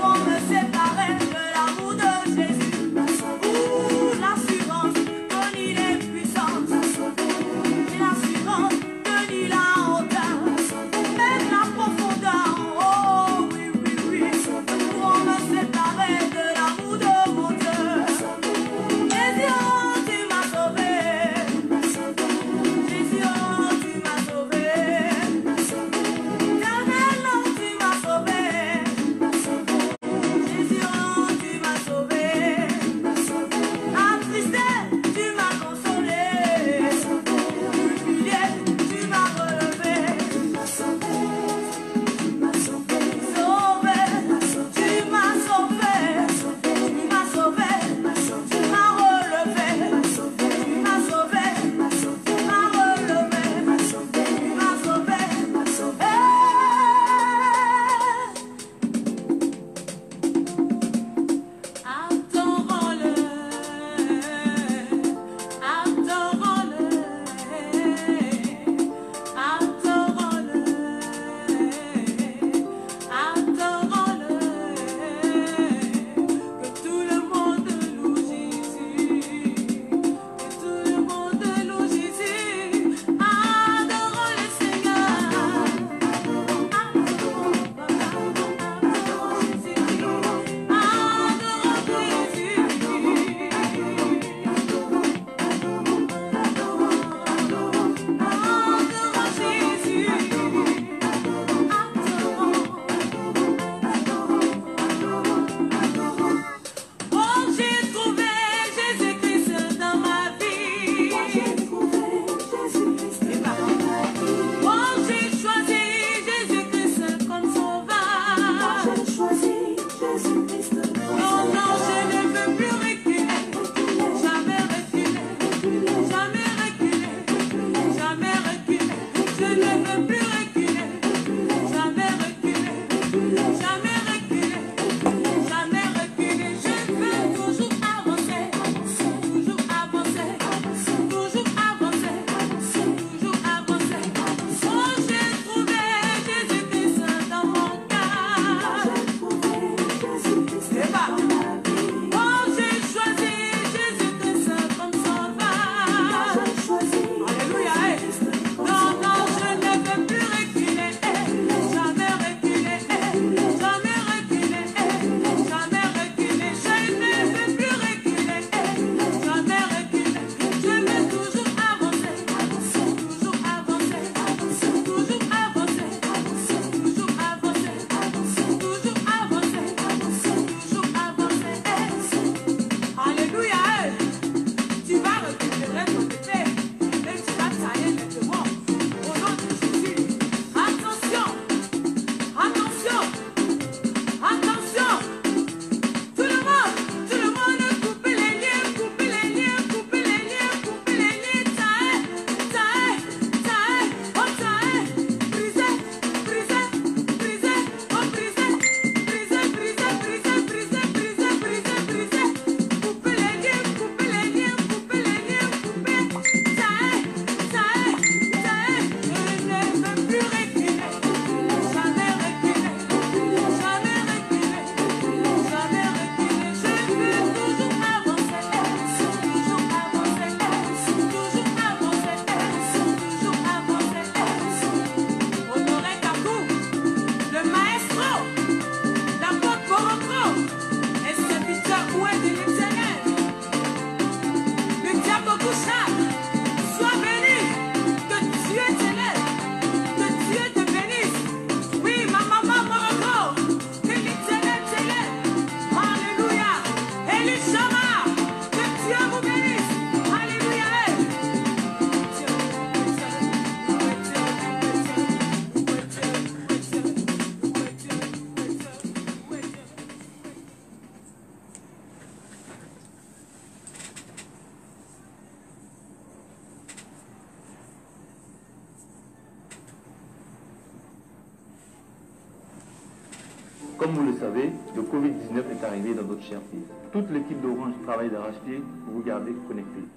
Pour me séparer de l'amour de Jésus. Ouh, l'assurance, Connie les Comme vous le savez, le Covid-19 est arrivé dans notre cher pays. Toute l'équipe d'Orange travaille d'arrache-pied pour vous garder connectés.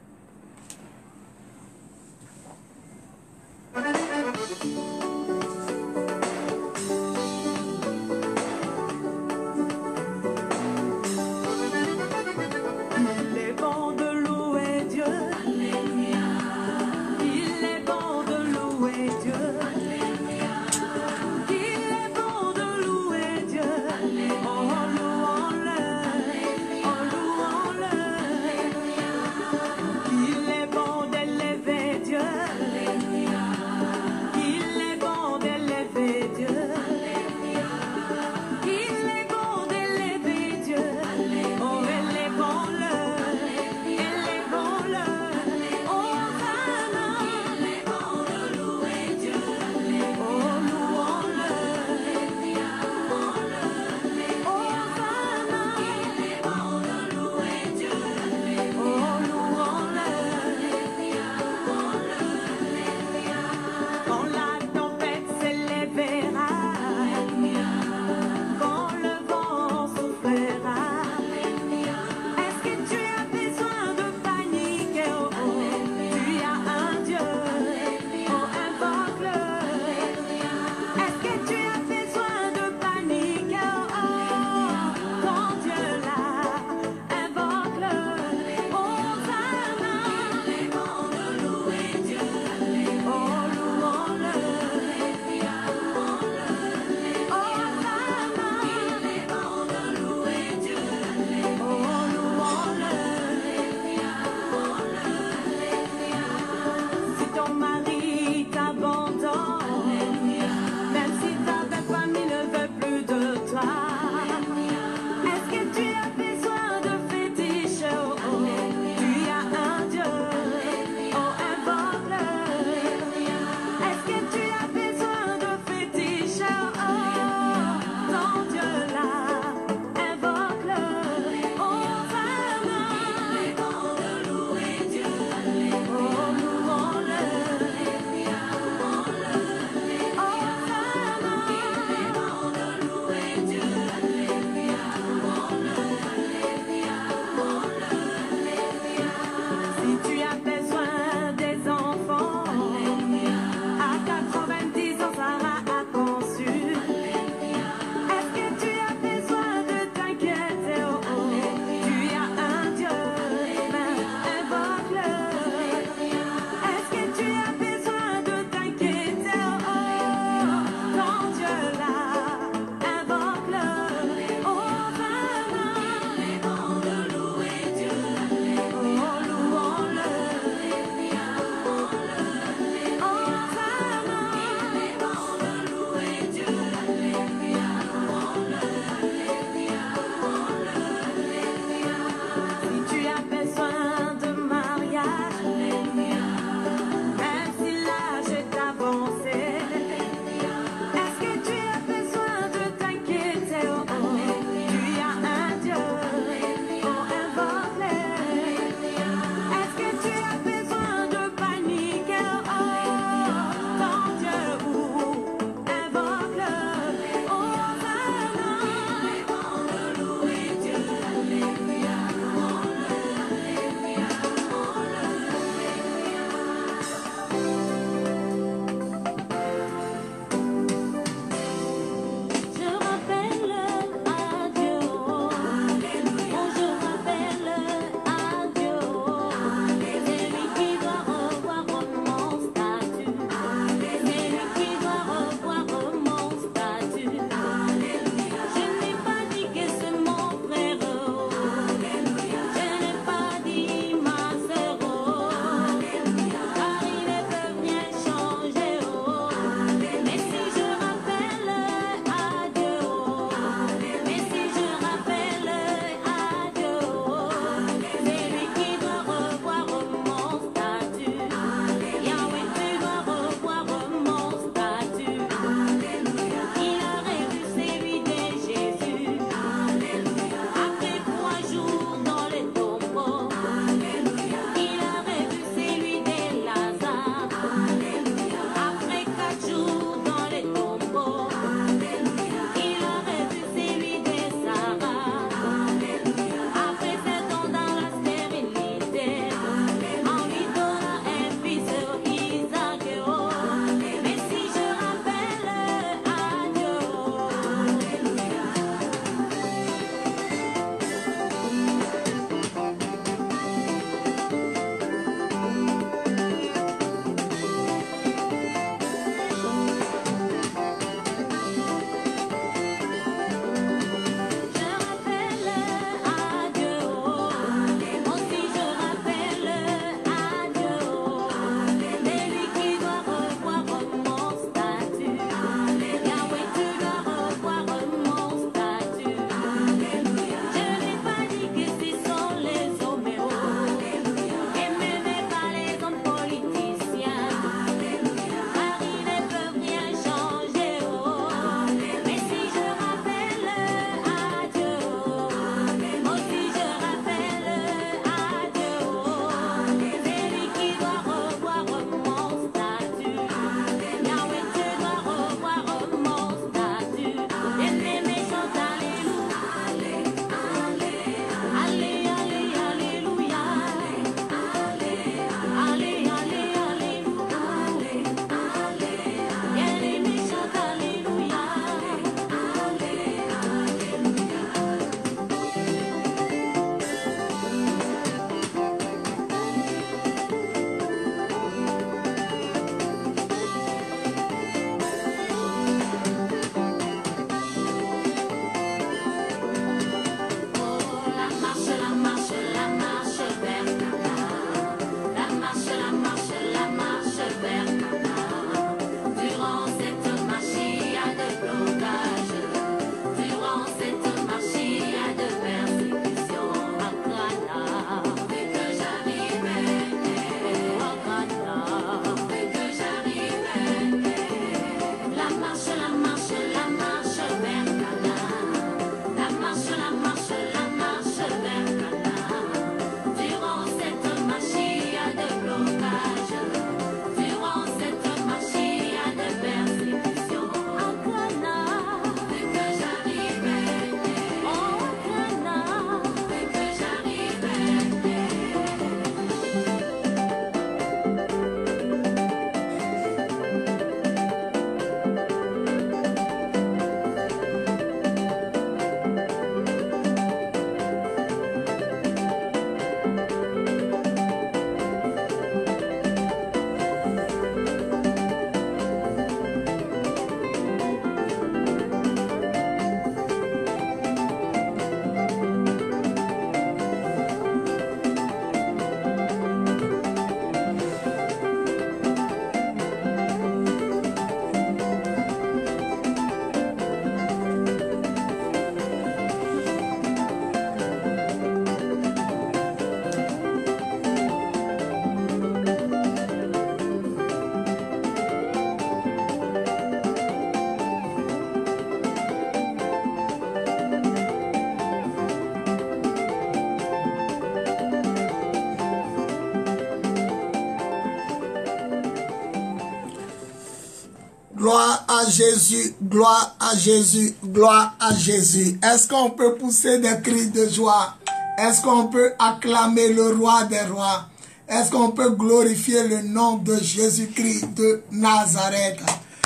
Gloire à Jésus, gloire à Jésus, gloire à Jésus. Est-ce qu'on peut pousser des cris de joie? Est-ce qu'on peut acclamer le roi des rois? Est-ce qu'on peut glorifier le nom de Jésus-Christ de Nazareth?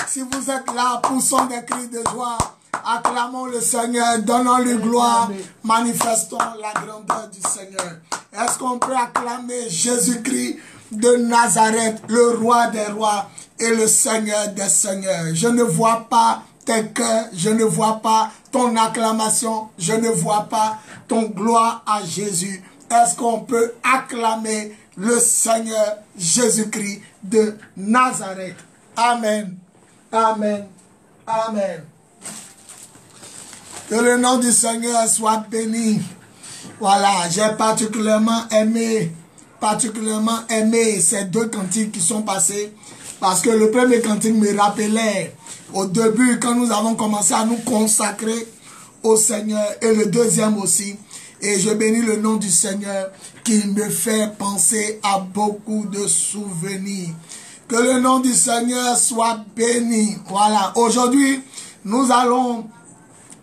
Si vous êtes là, poussons des cris de joie. Acclamons le Seigneur, donnons-lui gloire, manifestons la grandeur du Seigneur. Est-ce qu'on peut acclamer Jésus-Christ de Nazareth, le roi des rois et le Seigneur des seigneurs? Je ne vois pas tes cœurs, je ne vois pas ton acclamation, je ne vois pas ton gloire à Jésus. Est-ce qu'on peut acclamer le Seigneur Jésus-Christ de Nazareth? Amen, amen, amen. Que le nom du Seigneur soit béni. Voilà, j'ai particulièrement aimé ces deux cantiques qui sont passés. Parce que le premier cantique me rappelait au début quand nous avons commencé à nous consacrer au Seigneur. Et le deuxième aussi. Et je bénis le nom du Seigneur qui me fait penser à beaucoup de souvenirs. Que le nom du Seigneur soit béni. Voilà, aujourd'hui, nous allons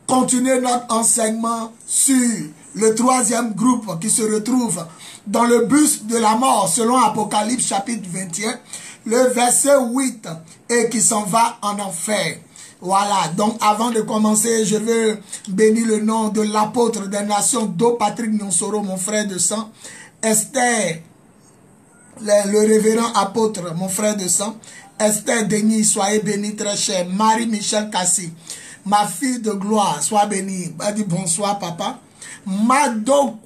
continuer notre enseignement sur le troisième groupe qui se retrouve dans le bus de la mort selon Apocalypse chapitre 21, le verset 8, et qui s'en va en enfer. Voilà, donc avant de commencer, je veux bénir le nom de l'apôtre des nations, Do Patrick Nyonsoro, mon frère de sang, Esther, le révérend apôtre, mon frère de sang, Esther Denis, soyez bénis très cher, Marie-Michel Cassi, ma fille de gloire, sois bénie. Elle dit bonsoir papa. Mado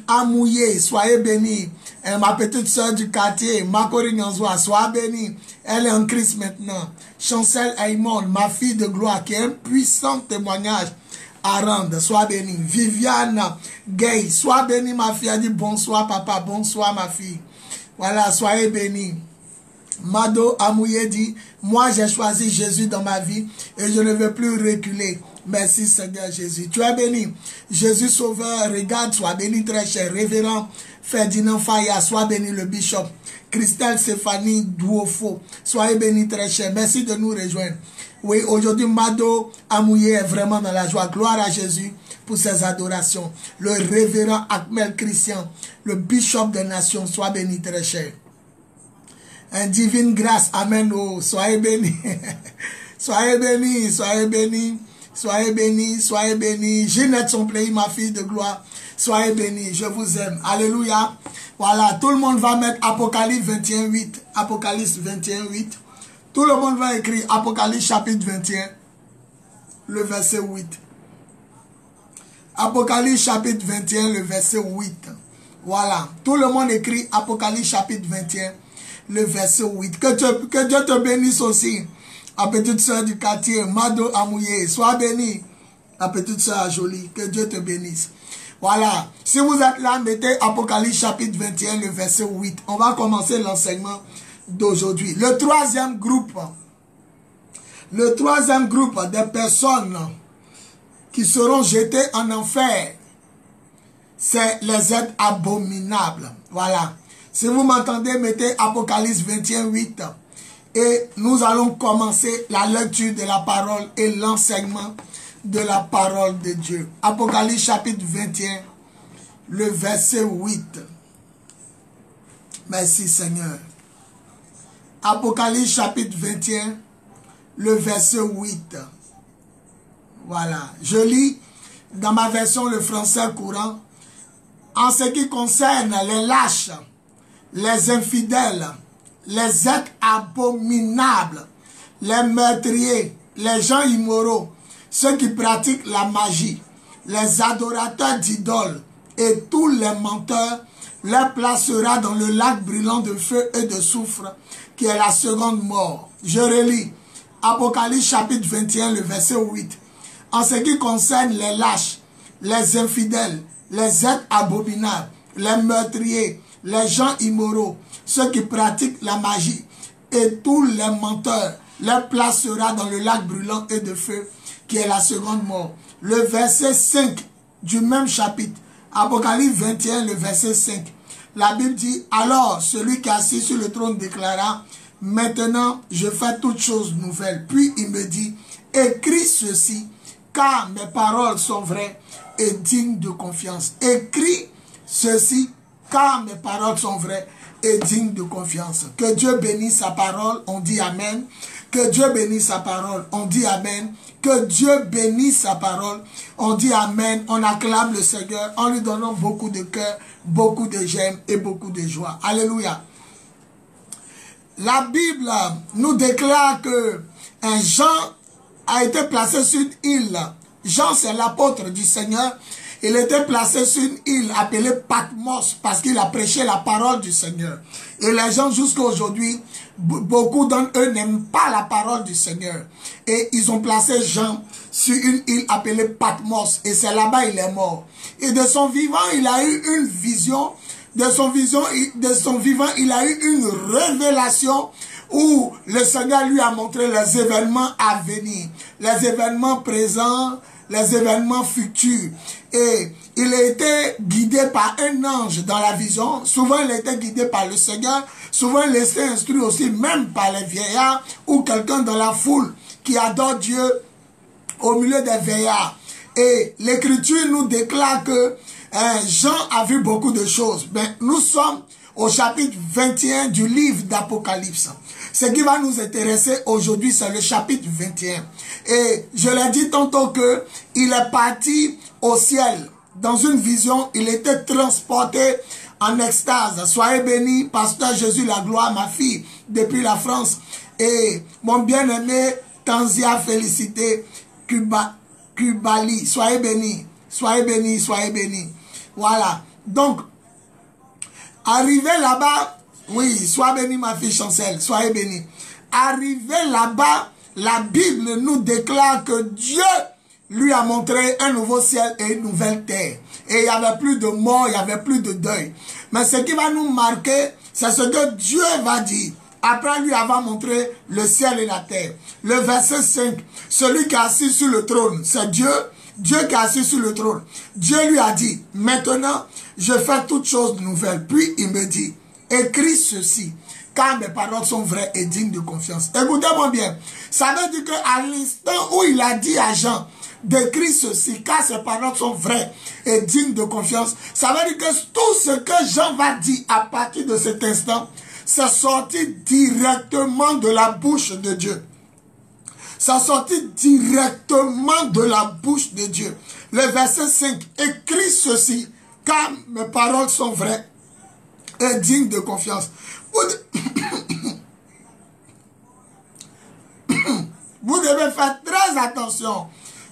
Amouye, soyez bénie. Ma petite soeur du quartier, Makori Nyanzoa, sois bénie. Elle est en Christ maintenant. Chancel Aymon, ma fille de gloire, qui a un puissant témoignage à rendre, sois bénie. Viviane Gay, sois bénie ma fille. Elle dit bonsoir papa, bonsoir ma fille. Voilà, soyez bénie. Mado Amouye dit, moi j'ai choisi Jésus dans ma vie et je ne veux plus reculer. Merci Seigneur Jésus. Tu es béni. Jésus Sauveur, regarde, sois béni très cher. Révérend Ferdinand Faya, sois béni le bishop. Christelle Stéphanie Douofo, soyez béni très cher. Merci de nous rejoindre. Oui, aujourd'hui Mado Amouye est vraiment dans la joie. Gloire à Jésus pour ses adorations. Le révérend Akmel Christian, le bishop des nations, sois béni très cher. Un divine grâce, amen, oh, soyez bénis, soyez bénis, soyez bénis, soyez bénis, soyez bénis. Ginette Sompley, ma fille de gloire, soyez bénis, je vous aime, alléluia. Voilà, tout le monde va mettre Apocalypse 21, 8, Apocalypse 21, 8. Tout le monde va écrire Apocalypse chapitre 21, le verset 8. Apocalypse chapitre 21, le verset 8. Voilà, tout le monde écrit Apocalypse chapitre 21. Le verset 8. Que Dieu te bénisse aussi. La petite soeur du quartier, Mado Amouye, sois bénie. La petite soeur jolie, que Dieu te bénisse. Voilà. Si vous êtes là, mettez Apocalypse chapitre 21, le verset 8. On va commencer l'enseignement d'aujourd'hui. Le troisième groupe des personnes qui seront jetées en enfer, c'est les êtres abominables. Voilà. Si vous m'entendez, mettez Apocalypse 21, 8. Et nous allons commencer la lecture de la parole et l'enseignement de la parole de Dieu. Apocalypse chapitre 21, le verset 8. Merci Seigneur. Apocalypse chapitre 21, le verset 8. Voilà. Je lis dans ma version le français courant. En ce qui concerne les lâches, les infidèles, les êtres abominables, les meurtriers, les gens immoraux, ceux qui pratiquent la magie, les adorateurs d'idoles et tous les menteurs, les placera dans le lac brûlant de feu et de soufre, qui est la seconde mort. Je relis Apocalypse chapitre 21, le verset 8. En ce qui concerne les lâches, les infidèles, les êtres abominables, les meurtriers, les gens immoraux, ceux qui pratiquent la magie et tous les menteurs, les placera dans le lac brûlant et de feu, qui est la seconde mort. Le verset 5 du même chapitre, Apocalypse 21, le verset 5. La Bible dit, alors celui qui est assis sur le trône déclara, maintenant, je fais toutes choses nouvelles. Puis il me dit, écris ceci, car mes paroles sont vraies et dignes de confiance. Écris ceci, car mes paroles sont vraies et dignes de confiance. Que Dieu bénisse sa parole, on dit Amen. Que Dieu bénisse sa parole, on dit Amen. Que Dieu bénisse sa parole, on dit Amen. On acclame le Seigneur en lui donnant beaucoup de cœur, beaucoup de j'aime et beaucoup de joie. Alléluia. La Bible nous déclare que un Jean a été placé sur une île. Jean, c'est l'apôtre du Seigneur. Il était placé sur une île appelée Patmos parce qu'il a prêché la parole du Seigneur. Et les gens jusqu'à aujourd'hui, beaucoup d'entre eux n'aiment pas la parole du Seigneur. Et ils ont placé Jean sur une île appelée Patmos. Et c'est là-bas il est mort. Et de son vivant, il a eu une vision. De son vivant, il a eu une révélation où le Seigneur lui a montré les événements à venir, les événements présents, les événements futurs. Et il a été guidé par un ange dans la vision. Souvent, il a été guidé par le Seigneur. Souvent, il a été instruit aussi, même par les vieillards ou quelqu'un dans la foule qui adore Dieu au milieu des vieillards. Et l'Écriture nous déclare que Jean a vu beaucoup de choses. Mais nous sommes au chapitre 21 du livre d'Apocalypse. Ce qui va nous intéresser aujourd'hui, c'est le chapitre 21. Et je l'ai dit tantôt que il est parti au ciel. Dans une vision, il était transporté en extase. Soyez bénis, pasteur Jésus la gloire, ma fille, depuis la France. Et mon bien-aimé Tanzia, félicité, Kubali, soyez bénis, soyez bénis, soyez bénis. Voilà. Donc, arrivé là-bas, oui, sois béni ma fille Chancel, soyez béni. Arrivé là-bas, la Bible nous déclare que Dieu lui a montré un nouveau ciel et une nouvelle terre. Et il n'y avait plus de mort, il n'y avait plus de deuil. Mais ce qui va nous marquer, c'est ce que Dieu va dire. Après lui avoir montré le ciel et la terre. Le verset 5, celui qui est assis sur le trône, c'est Dieu. Dieu qui est assis sur le trône. Dieu lui a dit, maintenant, je fais toutes choses nouvelles. Puis il me dit, écris ceci, car mes paroles sont vraies et dignes de confiance. Écoutez-moi bien. Ça veut dire qu'à l'instant où il a dit à Jean d'écrire ceci, car ses paroles sont vraies et dignes de confiance, ça veut dire que tout ce que Jean va dire à partir de cet instant, c'est sorti directement de la bouche de Dieu. Ça sortit directement de la bouche de Dieu. Le verset 5, écris ceci, car mes paroles sont vraies et dignes de confiance. Vous devez faire très attention.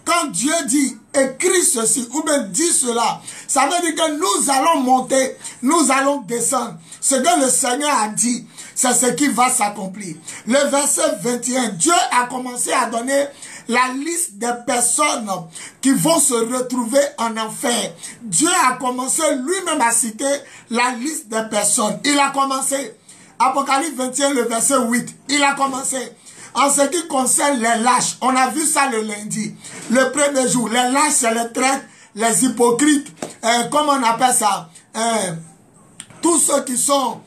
Quand Dieu dit, écris ceci, ou bien dit cela, ça veut dire que nous allons monter, nous allons descendre. Ce que le Seigneur a dit, c'est ce qui va s'accomplir. Le verset 21, Dieu a commencé à donner la liste des personnes qui vont se retrouver en enfer. Dieu a commencé lui-même à citer la liste des personnes. Il a commencé, Apocalypse 21, le verset 8, il a commencé. En ce qui concerne les lâches, on a vu ça le lundi, le premier jour. Les lâches, c'est les traîtres, les hypocrites, comment on appelle ça, tous ceux qui sont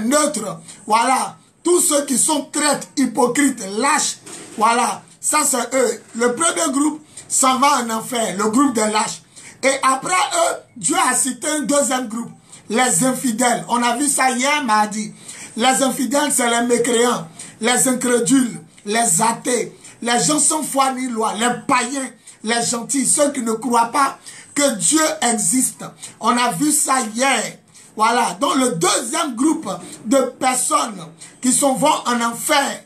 neutres, voilà, tous ceux qui sont traîtres, hypocrites, lâches, voilà, ça c'est eux. Le premier groupe s'en va en enfer, le groupe des lâches. Et après eux, Dieu a cité un deuxième groupe, les infidèles. On a vu ça hier mardi. Les infidèles, c'est les mécréants, les incrédules, les athées, les gens sans foi ni loi, les païens, les gentils, ceux qui ne croient pas que Dieu existe. On a vu ça hier. Voilà. Donc le deuxième groupe de personnes qui vont en enfer,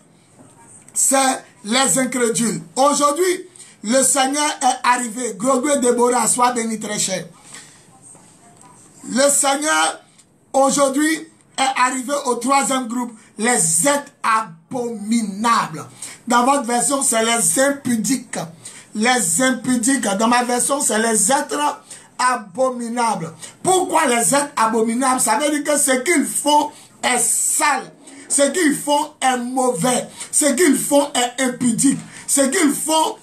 c'est les incrédules. Aujourd'hui, le Seigneur est arrivé. Glorieux Déborah, sois béni très cher. Le Seigneur, aujourd'hui, est arrivé au troisième groupe, les êtres abominables. Dans votre version, c'est les impudiques. Les impudiques. Dans ma version, c'est les êtres abominables. Pourquoi les êtres abominables? Ça veut dire que ce qu'ils font est sale. Ce qu'ils font est mauvais. Ce qu'ils font est impudique. Ce qu'ils font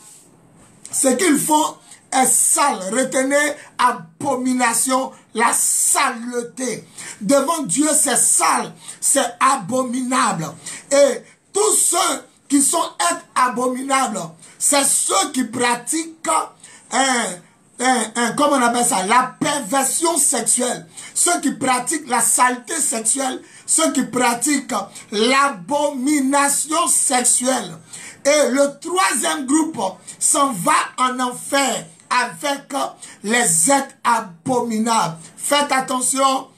est sale. Retenez abomination, la saleté. Devant Dieu, c'est sale, c'est abominable. Et tous ceux qui sont abominables, c'est ceux qui pratiquent comment on appelle ça, la perversion sexuelle. Ceux qui pratiquent la saleté sexuelle, ceux qui pratiquent l'abomination sexuelle. Et le troisième groupe s'en va en enfer avec les êtres abominables. Faites attention,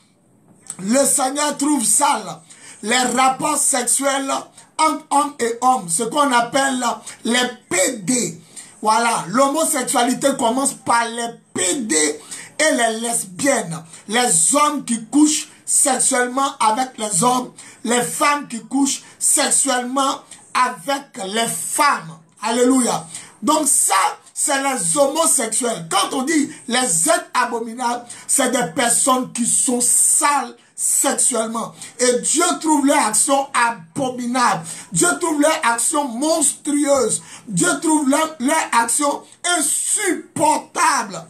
le Seigneur trouve sale les rapports sexuels entre hommes et hommes, ce qu'on appelle les PD. Voilà, l'homosexualité commence par les PD et les lesbiennes. Les hommes qui couchent sexuellement avec les hommes, les femmes qui couchent sexuellement avec les femmes. Alléluia. Donc ça, c'est les homosexuels. Quand on dit les êtres abominables, c'est des personnes qui sont sales sexuellement. Et Dieu trouve leur action abominable. Dieu trouve leur action monstrueuse. Dieu trouve leur action insupportable.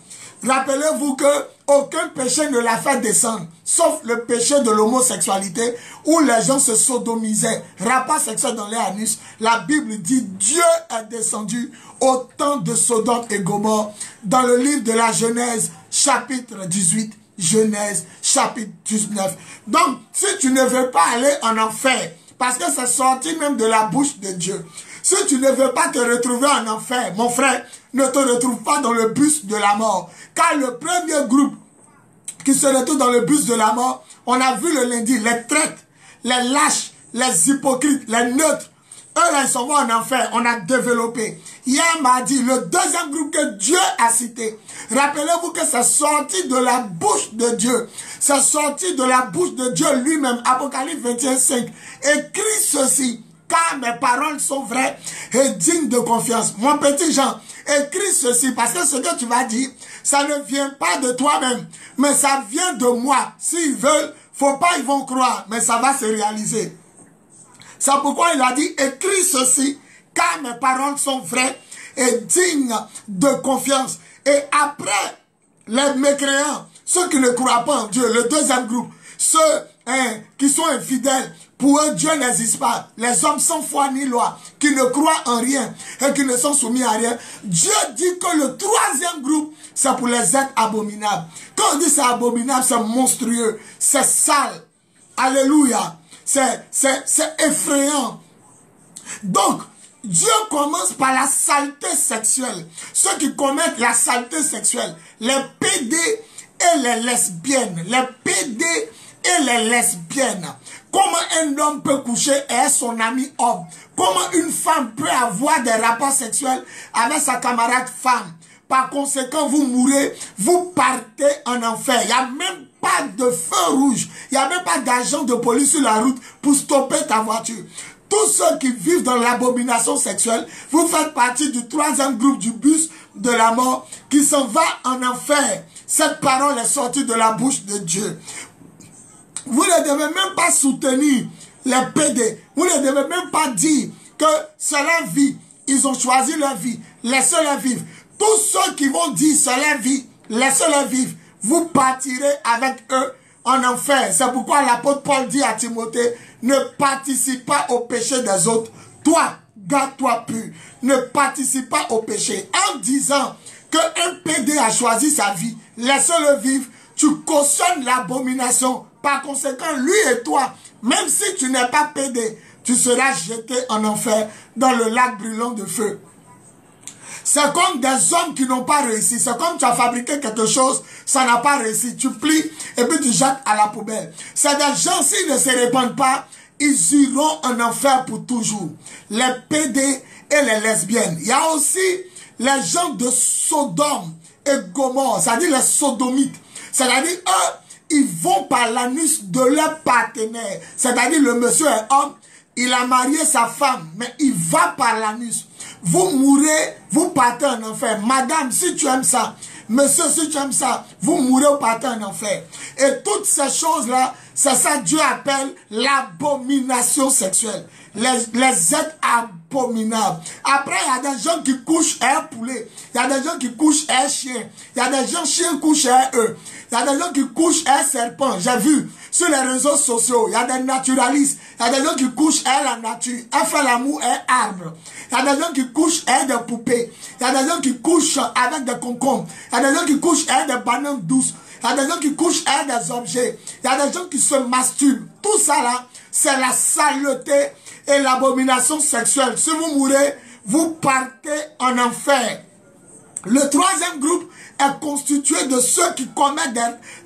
Rappelez-vous que aucun péché ne l'a fait descendre, sauf le péché de l'homosexualité, où les gens se sodomisaient, rapport sexuel dans les anus. La Bible dit Dieu est descendu au temps de Sodome et Gomorrhe, dans le livre de la Genèse, chapitre 18. Genèse chapitre 19. Donc, si tu ne veux pas aller en enfer, parce que c'est sorti même de la bouche de Dieu, si tu ne veux pas te retrouver en enfer, mon frère, ne te retrouve pas dans le bus de la mort. Car le premier groupe qui se retrouve dans le bus de la mort, on a vu le lundi, les traîtres, les lâches, les hypocrites, les neutres. Eux là, ils sont en enfer, on a développé. Hier m'a dit, le deuxième groupe que Dieu a cité, rappelez-vous que c'est sorti de la bouche de Dieu. C'est sorti de la bouche de Dieu lui-même. Apocalypse 21:5. Écris ceci, car mes paroles sont vraies et dignes de confiance. Mon petit Jean, écris ceci, parce que ce que tu vas dire, ça ne vient pas de toi-même, mais ça vient de moi. S'ils veulent, faut pas, ils vont croire, mais ça va se réaliser. C'est pourquoi il a dit, écris ceci, car mes paroles sont vraies et dignes de confiance. Et après, les mécréants, ceux qui ne croient pas en Dieu, le deuxième groupe, ceux qui sont infidèles, pour eux, Dieu n'existe pas. Les hommes sans foi ni loi, qui ne croient en rien et qui ne sont soumis à rien. Dieu dit que le troisième groupe, c'est pour les êtres abominables. Quand on dit c'est abominable, c'est monstrueux, c'est sale. Alléluia. C'est effrayant. Donc, Dieu commence par la saleté sexuelle. Ceux qui commettent la saleté sexuelle, les PD et les lesbiennes. Les PD et les lesbiennes. Comment un homme peut coucher et son ami homme? Comment une femme peut avoir des rapports sexuels avec sa camarade femme? Par conséquent, vous mourrez, vous partez en enfer. Il n'y a même pas de feu rouge. Il n'y a même pas d'agent de police sur la route pour stopper ta voiture. Tous ceux qui vivent dans l'abomination sexuelle, vous faites partie du troisième groupe du bus de la mort qui s'en va en enfer. Cette parole est sortie de la bouche de Dieu. Vous ne devez même pas soutenir les PD. Vous ne devez même pas dire que c'est leur vie. Ils ont choisi leur vie. Laissez-les vivre. Tous ceux qui vont dire c'est leur vie, laissez-les vivre. Vous partirez avec eux en enfer. C'est pourquoi l'apôtre Paul dit à Timothée, ne participe pas au péché des autres. Toi, garde-toi pur. Ne participe pas au péché. En disant qu'un PD a choisi sa vie, laissez-le vivre. Tu cautionnes l'abomination. Par conséquent, lui et toi, même si tu n'es pas PD, tu seras jeté en enfer dans le lac brûlant de feu. C'est comme des hommes qui n'ont pas réussi. C'est comme tu as fabriqué quelque chose, ça n'a pas réussi. Tu plies et puis tu jettes à la poubelle. C'est des gens, s'ils ne se répandent pas, ils iront en enfer pour toujours. Les PD et les lesbiennes. Il y a aussi les gens de Sodome et Gomorrhe, c'est-à-dire les sodomites. C'est-à-dire, eux, ils vont par l'anus de leur partenaire. C'est-à-dire, le monsieur est homme, il a marié sa femme, mais il va par l'anus. Vous mourrez, vous partez en enfer. Madame, si tu aimes ça, monsieur, si tu aimes ça, vous mourrez, vous partez en enfer. Et toutes ces choses-là, c'est ça que Dieu appelle l'abomination sexuelle. Les êtres abominables. abominable. Après, il y a des gens qui couchent un poulet. Il y a des gens qui couchent un chien. Il y a des gens, chiens couchent un œuf. Il y a des gens qui couchent un serpent. J'ai vu sur les réseaux sociaux, il y a des naturalistes. Il y a des gens qui couchent la nature. Elle fait l'amour un arbre. Il y a des gens qui couchent des poupées. Il y a des gens qui couchent avec des concombres. Il y a des gens qui couchent des bananes douces. Il y a des gens qui couchent des objets. Il y a des gens qui se masturbent. Tout ça là, c'est la saleté et l'abomination sexuelle. Si vous mourrez, vous partez en enfer. Le troisième groupe est constitué de ceux qui commettent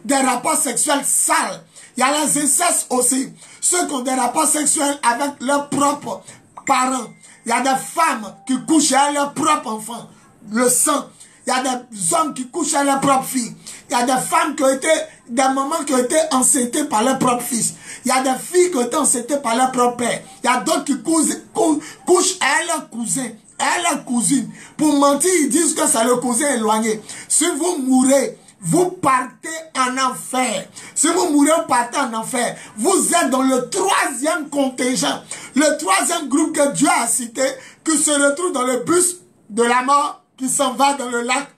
des rapports sexuels sales. Il y a les incestes aussi. Ceux qui ont des rapports sexuels avec leurs propres parents. Il y a des femmes qui couchent avec leurs propres enfants. Le sang. Il y a des hommes qui couchent avec leurs propres filles. Il y a des femmes qui ont été, des mamans qui ont été enceintes par leurs propres fils. Il y a des filles qui ont été enceintes par leur propre père. Il y a d'autres qui couchent avec leurs cousins, avec leurs cousines. Pour mentir, ils disent que c'est le cousin éloigné. Si vous mourrez, vous partez en enfer. Si vous mourrez, vous partez en enfer. Vous êtes dans le troisième contingent. Le troisième groupe que Dieu a cité, qui se retrouve dans le bus de la mort, qui s'en va dans le lac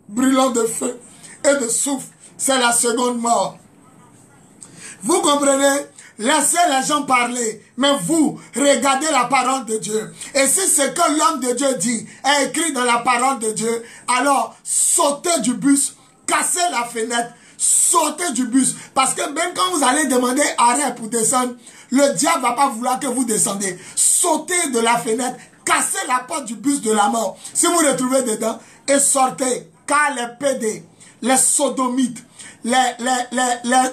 brûlant de feu et de soufre. C'est la seconde mort. Vous comprenez? Laissez les gens parler, mais vous, regardez la parole de Dieu. Et si ce que l'homme de Dieu dit est écrit dans la parole de Dieu, alors sautez du bus, cassez la fenêtre, sautez du bus. Parce que même quand vous allez demander arrêt pour descendre, le diable ne va pas vouloir que vous descendez. Sautez de la fenêtre, cassez la porte du bus de la mort. Si vous retrouvez dedans, et sortez. Car les pédés, les sodomites, les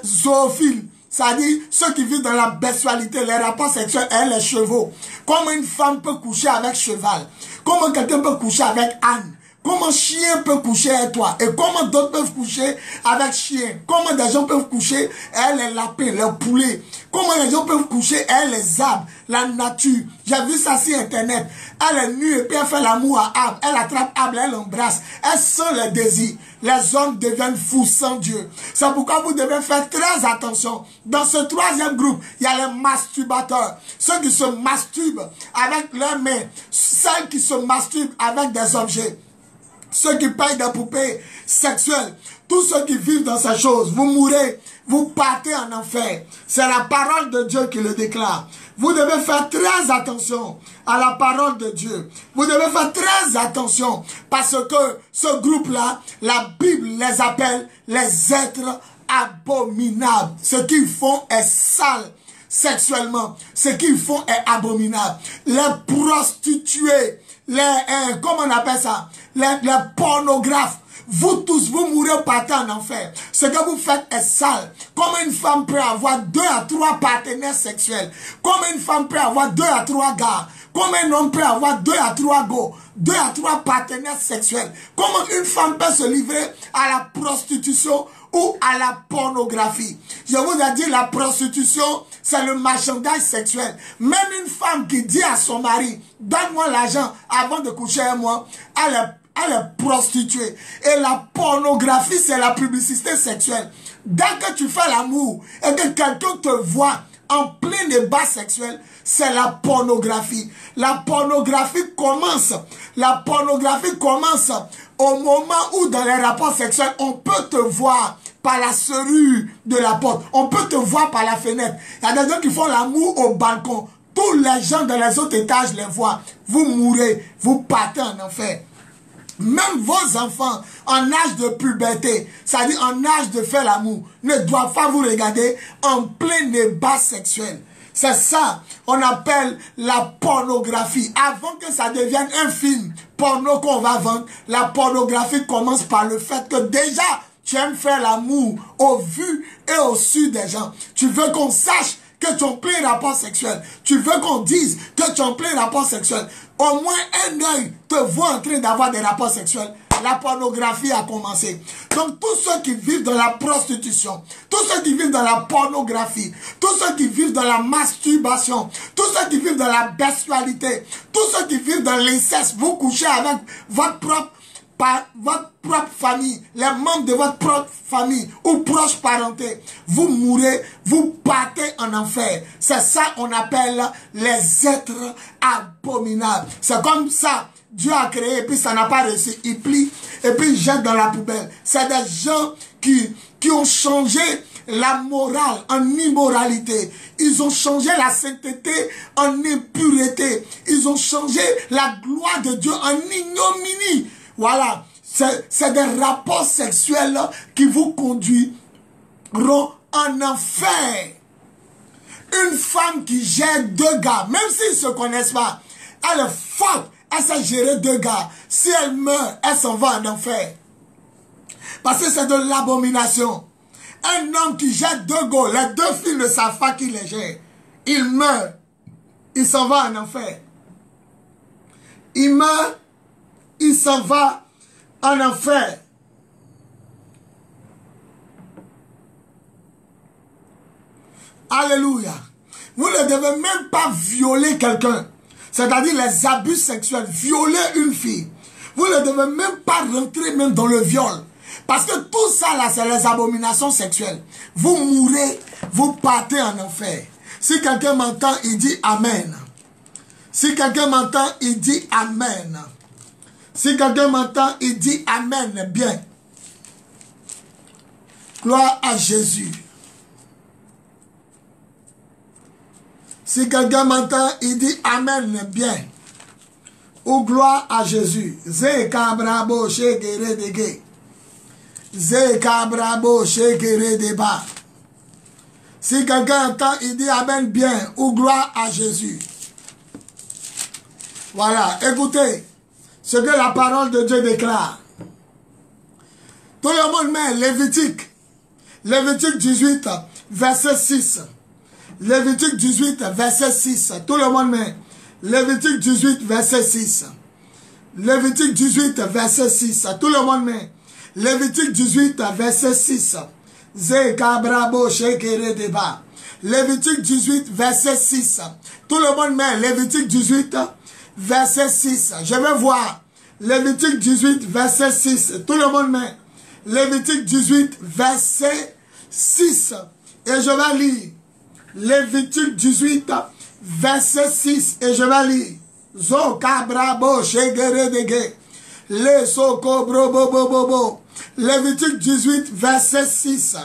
zoophiles, c'est-à-dire ceux qui vivent dans la bestialité, les rapports sexuels et les chevaux. Comment une femme peut coucher avec cheval? Comment quelqu'un peut coucher avec âne? Comment un chien peut coucher avec toi? Et comment d'autres peuvent coucher avec chien? Comment des gens peuvent coucher avec les lapins, les poulets? Comment les gens peuvent coucher avec les arbres, la nature? J'ai vu ça sur internet. Elle est nue et puis elle fait l'amour à arbre. Elle attrape arbre, elle l'embrasse. Elle sent les désirs. Les hommes deviennent fous sans Dieu. C'est pourquoi vous devez faire très attention. Dans ce troisième groupe, il y a les masturbateurs. Ceux qui se masturbent avec leurs mains. Celles qui se masturbent avec des objets. Ceux qui payent des poupées sexuelles, tous ceux qui vivent dans ces choses, vous mourrez, vous partez en enfer. C'est la parole de Dieu qui le déclare. Vous devez faire très attention à la parole de Dieu. Vous devez faire très attention parce que ce groupe-là, la Bible les appelle les êtres abominables. Ce qu'ils font est sale sexuellement. Ce qu'ils font est abominable. Les prostituées, comment on appelle ça? Les pornographes, vous tous, vous mourrez partez en enfer. Ce que vous faites est sale. Comment une femme peut avoir 2 à 3 partenaires sexuels? Comment une femme peut avoir 2 à 3 gars? Comment un homme peut avoir 2 à 3 go? 2 à 3 partenaires sexuels? Comment une femme peut se livrer à la prostitution ou à la pornographie? Je vous ai dit, la prostitution, c'est le marchandage sexuel. Même une femme qui dit à son mari, donne-moi l'argent avant de coucher avec moi, elle est prostituée. Et la pornographie, c'est la publicité sexuelle. Dès que tu fais l'amour et que quelqu'un te voit en plein débat sexuel, c'est la pornographie. La pornographie commence. La pornographie commence au moment où dans les rapports sexuels, on peut te voir par la serrure de la porte. On peut te voir par la fenêtre. Il y a des gens qui font l'amour au balcon. Tous les gens dans les autres étages les voient. Vous mourrez, vous partez en enfer. Même vos enfants en âge de puberté, c'est-à-dire en âge de faire l'amour, ne doivent pas vous regarder en plein débat sexuel. C'est ça, on appelle la pornographie. Avant que ça devienne un film porno qu'on va vendre, la pornographie commence par le fait que déjà, tu aimes faire l'amour au vu et au su des gens. Tu veux qu'on sache que tu es en plein rapport sexuel. Tu veux qu'on dise que tu es en plein rapport sexuel. Au moins un œil te voit en train d'avoir des rapports sexuels. La pornographie a commencé. Donc tous ceux qui vivent dans la prostitution, tous ceux qui vivent dans la pornographie, tous ceux qui vivent dans la masturbation, tous ceux qui vivent dans la bestialité, tous ceux qui vivent dans l'inceste, vous couchez avec votre propre par votre propre famille, les membres de votre propre famille ou proche parenté, vous mourrez, vous partez en enfer. C'est ça qu'on appelle les êtres abominables. C'est comme ça Dieu a créé et puis ça n'a pas réussi. Il plie et puis il jette dans la poubelle. C'est des gens qui ont changé la morale en immoralité. Ils ont changé la sainteté en impureté. Ils ont changé la gloire de Dieu en ignominie. Voilà, c'est des rapports sexuels qui vous conduiront en enfer. Une femme qui gère 2 gars, même s'ils ne se connaissent pas, elle est forte, elle sait gérer 2 gars. Si elle meurt, elle s'en va en enfer. Parce que c'est de l'abomination. Un homme qui gère 2 gars, les 2 filles ne savent pas qui les gère. Il meurt, il s'en va en enfer. Il meurt, il s'en va en enfer. Alléluia. Vous ne devez même pas violer quelqu'un. C'est-à-dire les abus sexuels. Violer une fille. Vous ne devez même pas rentrer même dans le viol. Parce que tout ça là, c'est les abominations sexuelles. Vous mourrez, vous partez en enfer. Si quelqu'un m'entend, il dit Amen. Si quelqu'un m'entend, il dit Amen. Si quelqu'un m'entend, il dit Amen. Bien. Gloire à Jésus. Si quelqu'un m'entend, il dit Amen. Bien. Ou gloire à Jésus. Zekabrabo shekere dege. Zekabrabo shekere deba. Si quelqu'un entend, il dit Amen. Bien. Ou gloire à Jésus. Voilà. Écoutez ce que la parole de Dieu déclare. Tout le monde met Lévitique. Lévitique 18, verset 6. Lévitique 18, verset 6. Tout le monde met Lévitique 18, verset 6. Lévitique 18, verset 6. Tout le monde met Lévitique 18, verset 6. Zekabrabo shekere deba. Lévitique 18, verset 6. Tout le monde met Lévitique 18, verset 6. Je vais voir. Lévitique 18, verset 6. Tout le monde met Lévitique 18, verset 6. Et je vais lire. Lévitique 18, verset 6. Et je vais lire. Zokabrabo shegere dege. Le sokobro bobo bobo. Lévitique 18, verset 6.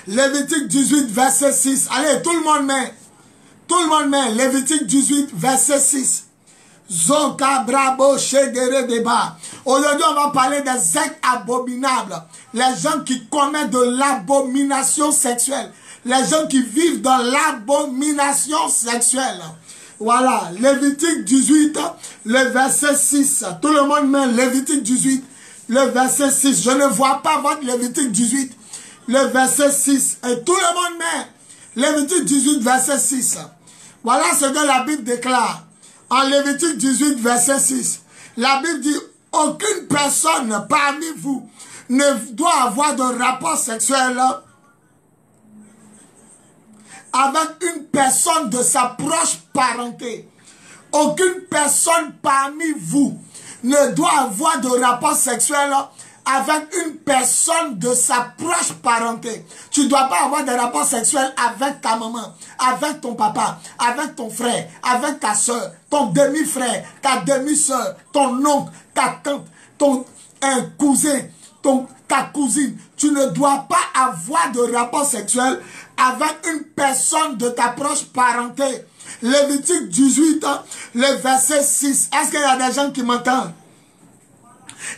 Lévitique 18, verset 6. Allez, tout le monde met. Tout le monde met Lévitique 18, verset 6. Zoka brabo shegere deba. Aujourd'hui, on va parler des actes abominables. Les gens qui commettent de l'abomination sexuelle. Les gens qui vivent dans l'abomination sexuelle. Voilà, Lévitique 18, le verset 6. Tout le monde met Lévitique 18, le verset 6. Je ne vois pas votre Lévitique 18, le verset 6. Et tout le monde met Lévitique 18, verset 6. Voilà ce que la Bible déclare. En Lévitique 18, verset 6. La Bible dit, aucune personne parmi vous ne doit avoir de rapport sexuel avec une personne de sa proche parenté. Aucune personne parmi vous ne doit avoir de rapport sexuel avec une personne de sa proche parenté. Tu ne dois pas avoir de rapport sexuel avec ta maman, avec ton papa, avec ton frère, avec ta soeur, ton demi-frère, ta demi-soeur, ton oncle, ta tante, ton cousin, ta cousine. Tu ne dois pas avoir de rapport sexuel avec une personne de ta proche parenté. Lévitique 18, le verset 6. Est-ce qu'il y a des gens qui m'entendent?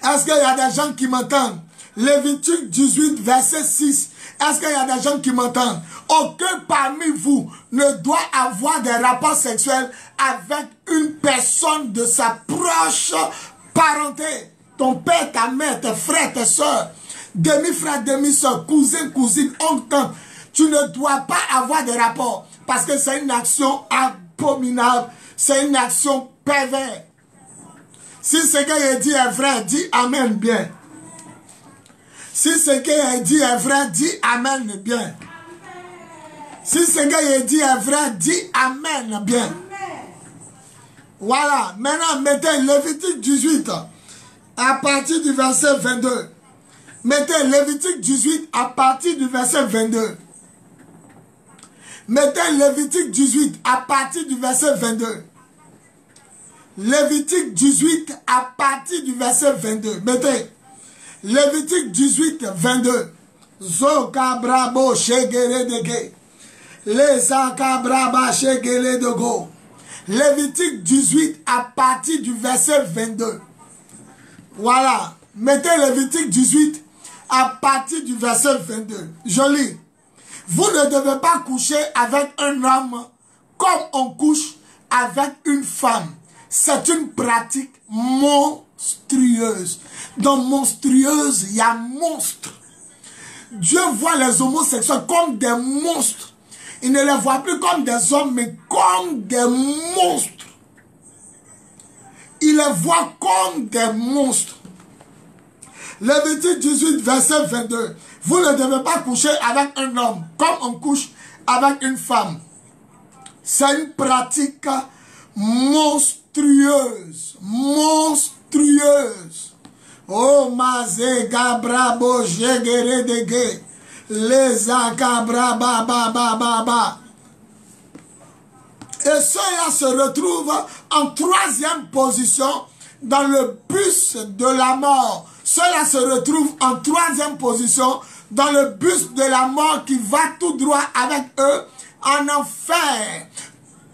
Est-ce qu'il y a des gens qui m'entendent? Lévitique 18, verset 6. Est-ce qu'il y a des gens qui m'entendent? Aucun parmi vous ne doit avoir des rapports sexuels avec une personne de sa proche parenté. Ton père, ta mère, tes frères, tes soeurs, demi-frère, demi-soeur, cousin, cousine, oncle, tante. Tu ne dois pas avoir de rapport parce que c'est une action abominable. C'est une action perverse. Si ce que j'ai dit est vrai, dis Amen bien. Si ce que j'ai dit est vrai, dis Amen bien. Si ce que j'ai dit est vrai, dis Amen bien. Voilà. Maintenant, mettez Lévitique 18. à partir du verset 22. Mettez Lévitique 18 à partir du verset 22. Mettez Lévitique 18 à partir du verset 22. Lévitique 18 à partir du verset 22. Mettez Lévitique 18, 22. Zoka brabo shegere dege. Lesaka braba shegere dego. Lévitique 18 à partir du verset 22. Voilà. Mettez Lévitique 18 à partir du verset 22. Je lis. Vous ne devez pas coucher avec un homme comme on couche avec une femme. C'est une pratique monstrueuse. Dans monstrueuse, il y a monstre. Dieu voit les homosexuels comme des monstres. Il ne les voit plus comme des hommes, mais comme des monstres. Il les voit comme des monstres. Lévitique 18, verset 22. Vous ne devez pas coucher avec un homme comme on couche avec une femme. C'est une pratique monstrueuse. Monstrueuse. Oh, mazé gabrabo jegere dege. Les agabra ba ba ba ba ba. Et cela se retrouve en troisième position dans le bus de la mort. Cela se retrouve en troisième position dans le bus de la mort qui va tout droit avec eux en enfer.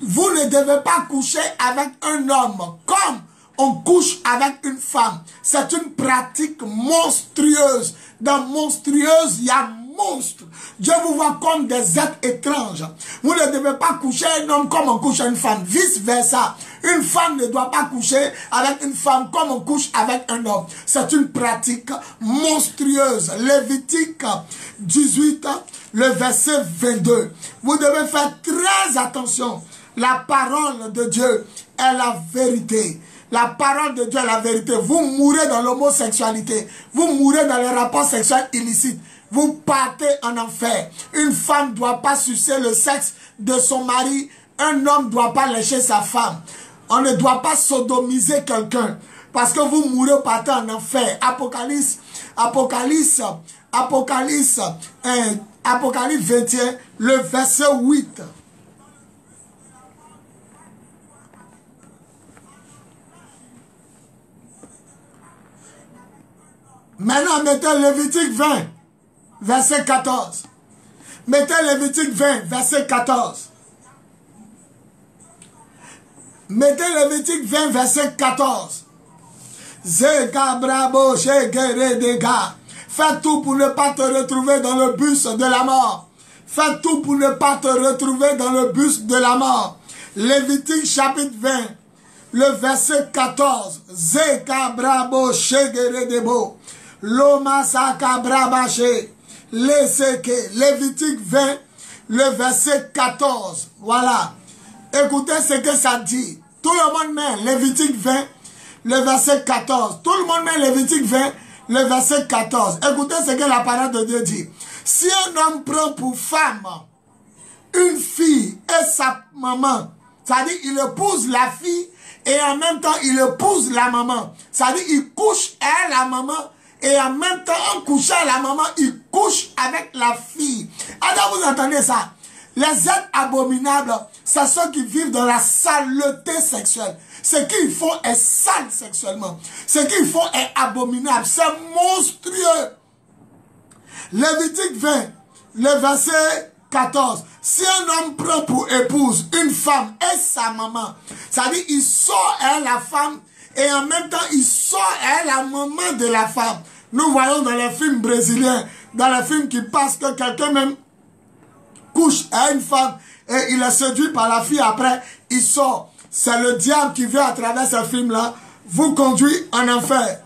Vous ne devez pas coucher avec un homme comme on couche avec une femme. C'est une pratique monstrueuse. Dans monstrueuse, il y a monstre. Dieu vous voit comme des êtres étranges. Vous ne devez pas coucher un homme comme on couche une femme. Vice versa. Une femme ne doit pas coucher avec une femme comme on couche avec un homme. C'est une pratique monstrueuse. Lévitique 18, le verset 22. Vous devez faire très attention. La parole de Dieu est la vérité. La parole de Dieu est la vérité. Vous mourrez dans l'homosexualité. Vous mourrez dans les rapports sexuels illicites. Vous partez en enfer. Une femme ne doit pas sucer le sexe de son mari. Un homme ne doit pas lécher sa femme. On ne doit pas sodomiser quelqu'un. Parce que vous mourrez, partez en enfer. Apocalypse 21, le verset 8. Maintenant, mettez Lévitique 20, verset 14. Mettez Lévitique 20, verset 14. Mettez Lévitique 20, verset 14. Zeka brabo shegere dega. Fais tout pour ne pas te retrouver dans le bus de la mort. Fais tout pour ne pas te retrouver dans le bus de la mort. Lévitique chapitre 20, le verset 14. Zeka brabo shegere debo. Loma saka brabache. Lévitique 20, le verset 14. Voilà. Écoutez ce que ça dit. Tout le monde met Lévitique 20, le verset 14. Tout le monde met Lévitique 20, le verset 14. Écoutez ce que la parole de Dieu dit. Si un homme prend pour femme une fille et sa maman, c'est-à-dire il épouse la fille et en même temps il épouse la maman. C'est-à-dire il couche à la maman et en même temps en couchant la maman, il couche avec la fille. Alors vous entendez ça? Les êtres abominables, c'est ceux qui vivent dans la saleté sexuelle. Ce qu'ils font est sale sexuellement. Ce qu'ils font est abominable. C'est monstrueux. Lévitique 20, le verset 14. Si un homme prend pour épouse une femme et sa maman, c'est-à-dire il sort à la femme et en même temps il sort à la maman de la femme. Nous voyons dans les films brésiliens, dans les films qui passent que quelqu'un même couche à une femme et il est séduit par la fille, après il sort. C'est le diable qui vient à travers ce film-là vous conduit en enfer.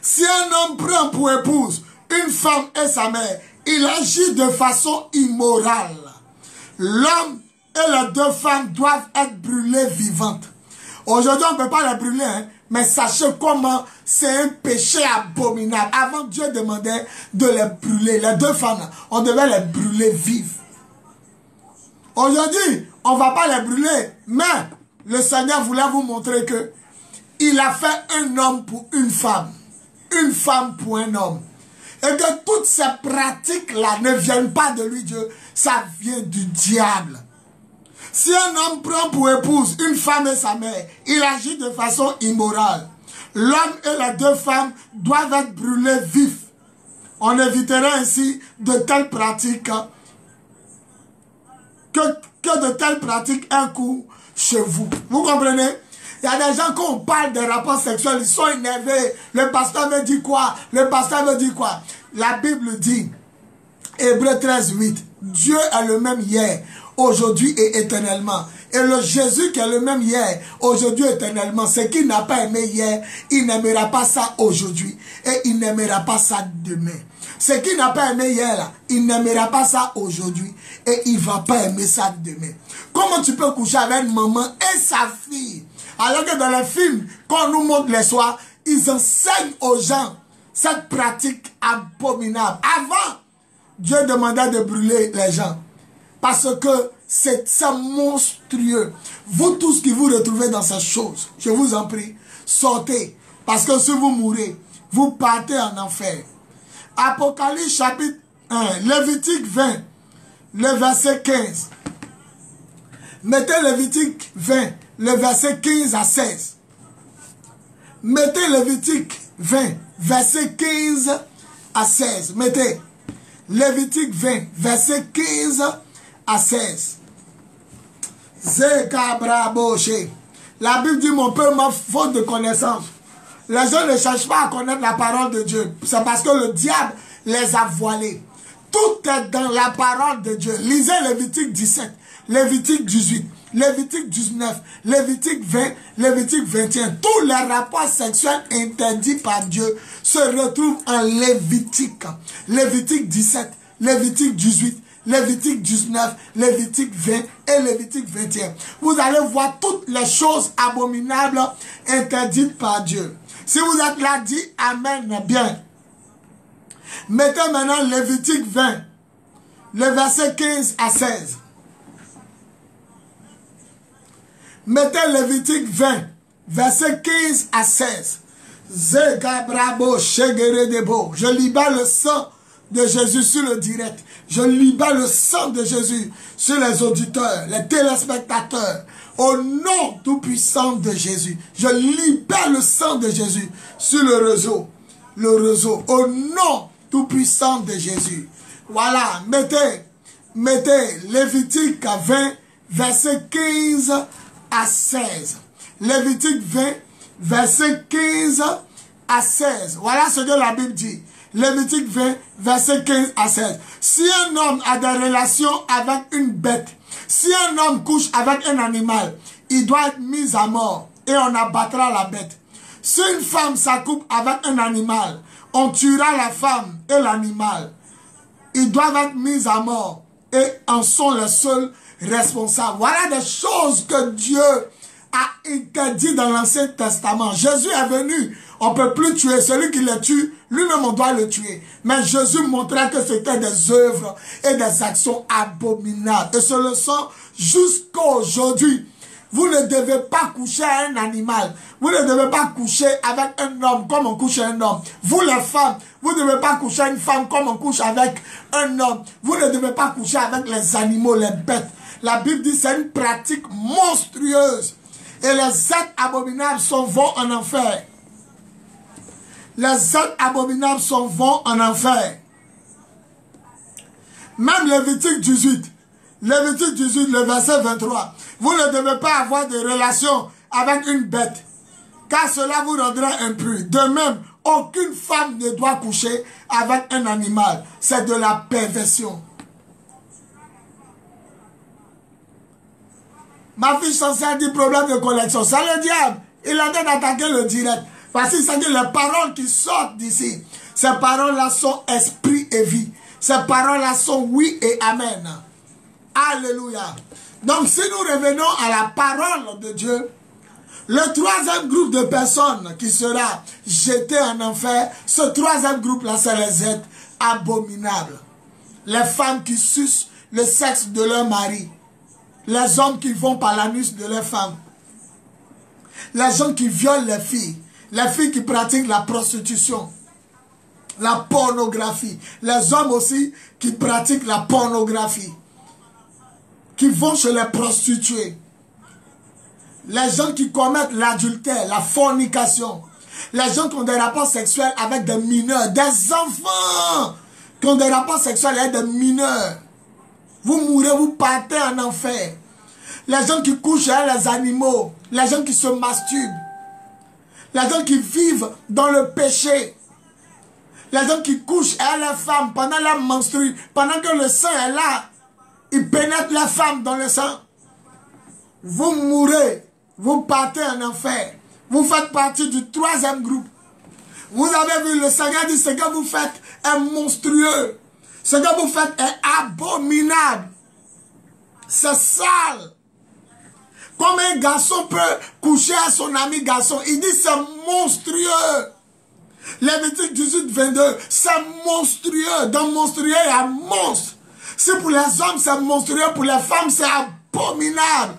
Si un homme prend pour épouse une femme et sa mère, il agit de façon immorale. L'homme et les deux femmes doivent être brûlées vivantes. Aujourd'hui, on ne peut pas les brûler, hein, mais sachez comment c'est un péché abominable. Avant, Dieu demandait de les brûler. Les deux femmes, on devait les brûler vives. Aujourd'hui, on ne va pas les brûler, mais le Seigneur voulait vous montrer que il a fait un homme pour une femme pour un homme. Et que toutes ces pratiques-là ne viennent pas de lui, Dieu, ça vient du diable. Si un homme prend pour épouse une femme et sa mère, il agit de façon immorale. L'homme et les deux femmes doivent être brûlés vifs. On évitera ainsi de telles pratiques que de telles pratiques un coup chez vous. Vous comprenez? Il y a des gens, quand on parle des rapports sexuels, ils sont énervés. Le pasteur me dit quoi? Le pasteur me dit quoi? La Bible dit, Hébreux 13, 8, Dieu est le même hier, aujourd'hui et éternellement. Et le Jésus qui est le même hier, aujourd'hui et éternellement, ce qu'il n'a pas aimé hier, il n'aimera pas ça aujourd'hui. Et il n'aimera pas ça demain. Ce qu'il n'a pas aimé hier, là, il n'aimera pas ça aujourd'hui. Et il ne va pas aimer ça demain. Comment tu peux coucher avec une maman et sa fille? Alors que dans les films, quand on nous montre les soirs, ils enseignent aux gens cette pratique abominable. Avant, Dieu demandait de brûler les gens. Parce que c'est monstrueux. Vous tous qui vous retrouvez dans ces choses, je vous en prie, sortez. Parce que si vous mourrez, vous partez en enfer. Apocalypse chapitre 1, Lévitique 20, le verset 15. Mettez Lévitique 20, le verset 15 à 16. Mettez Lévitique 20, verset 15 à 16. Mettez Lévitique 20, verset 15 à 16. La Bible dit, mon peuple m'a faute de connaissance. Les gens ne cherchent pas à connaître la parole de Dieu. C'est parce que le diable les a voilés. Tout est dans la parole de Dieu. Lisez Lévitique 17, Lévitique 18, Lévitique 19, Lévitique 20, Lévitique 21. Tous les rapports sexuels interdits par Dieu se retrouvent en Lévitique. Lévitique 17, Lévitique 18, Lévitique 19, Lévitique 20 et Lévitique 21. Vous allez voir toutes les choses abominables interdites par Dieu. Si vous êtes là, dites Amen bien. Mettez maintenant Lévitique 20, le verset 15 à 16. Mettez Lévitique 20, verset 15 à 16. Je libère le sang de Jésus sur le direct. Je libère le sang de Jésus sur les auditeurs, les téléspectateurs. Au nom tout puissant de Jésus. Je libère le sang de Jésus sur le réseau. Le réseau. Au nom tout puissant de Jésus. Voilà. Mettez Lévitique 20, verset 15 à 16. Lévitique 20, verset 15 à 16. Voilà ce que la Bible dit. Lévitique 20, verset 15 à 16. Si un homme a des relations avec une bête, si un homme couche avec un animal, il doit être mis à mort et on abattra la bête. Si une femme s'accouple avec un animal, on tuera la femme et l'animal. Ils doivent être mis à mort et en sont les seuls responsables. Voilà des choses que Dieu a interdit dans l'Ancien Testament. Jésus est venu, on ne peut plus tuer. Celui qui le tue, lui-même on doit le tuer. Mais Jésus montrait que c'était des œuvres et des actions abominables. Et ce le sont jusqu'à aujourd'hui. Vous ne devez pas coucher un animal. Vous ne devez pas coucher avec un homme comme on couche un homme. Vous les femmes, vous ne devez pas coucher une femme comme on couche avec un homme. Vous ne devez pas coucher avec les animaux, les bêtes. La Bible dit que c'est une pratique monstrueuse. Et les êtres abominables vont en enfer. Les êtres abominables vont en enfer. Même Lévitique 18. Lévitique 18, le verset 23. Vous ne devez pas avoir de relation avec une bête, car cela vous rendra impur. De même, aucune femme ne doit coucher avec un animal. C'est de la perversion. Ma fille censée dit problème de connexion. C'est le diable. Il a d'attaquer le direct. Parce qu'il s'agit les paroles qui sortent d'ici. Ces paroles-là sont esprit et vie. Ces paroles-là sont oui et amen. Alléluia. Donc si nous revenons à la parole de Dieu, le troisième groupe de personnes qui sera jeté en enfer, ce troisième groupe-là, c'est les êtres abominables. Les femmes qui sucent le sexe de leur mari. Les hommes qui vont par l'anus de leur femme. les gens qui violent les filles qui pratiquent la prostitution, la pornographie, les hommes aussi qui pratiquent la pornographie, qui vont chez les prostituées, les gens qui commettent l'adultère, la fornication, les gens qui ont des rapports sexuels avec des mineurs, des enfants qui ont des rapports sexuels avec des mineurs. Vous mourrez, vous partez en enfer. Les gens qui couchent avec les animaux, les gens qui se masturbent, les gens qui vivent dans le péché, les gens qui couchent avec les femmes pendant la menstrue, pendant que le sang est là, ils pénètrent les femmes dans le sang. Vous mourrez, vous partez en enfer. Vous faites partie du 3e groupe. Vous avez vu, le Seigneur dit, ce que vous faites est monstrueux. Ce que vous faites est abominable. C'est sale. Comme un garçon peut coucher à son ami garçon, il dit c'est monstrueux. Lévitique 18, 22, c'est monstrueux. Dans monstrueux, il y a monstre. Si pour les hommes c'est monstrueux, pour les femmes c'est abominable.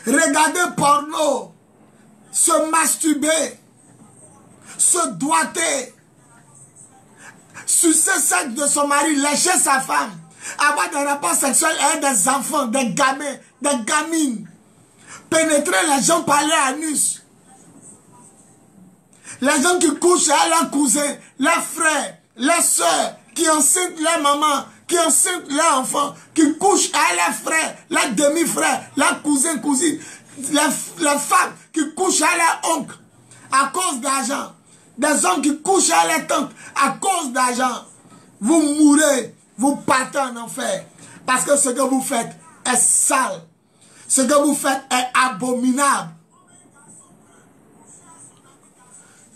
Regarder porno, se masturber, se doiter, sucer le sexe de son mari, lécher sa femme, avoir des rapports sexuels avec des enfants, des gamins, des gamines, pénétrer les gens par leur anus. Les gens qui couchent avec leurs cousins, leurs frères, leurs soeurs, qui enceintent leur maman, qui enceintent leurs enfants, qui couchent avec leurs frères, leurs demi-frères, leurs cousins, cousines, les femmes qui couchent avec leurs oncles à cause d'argent, des hommes qui couchent avec les tantes à cause d'argent. Vous mourrez, vous partez en enfer, parce que ce que vous faites est sale, ce que vous faites est abominable.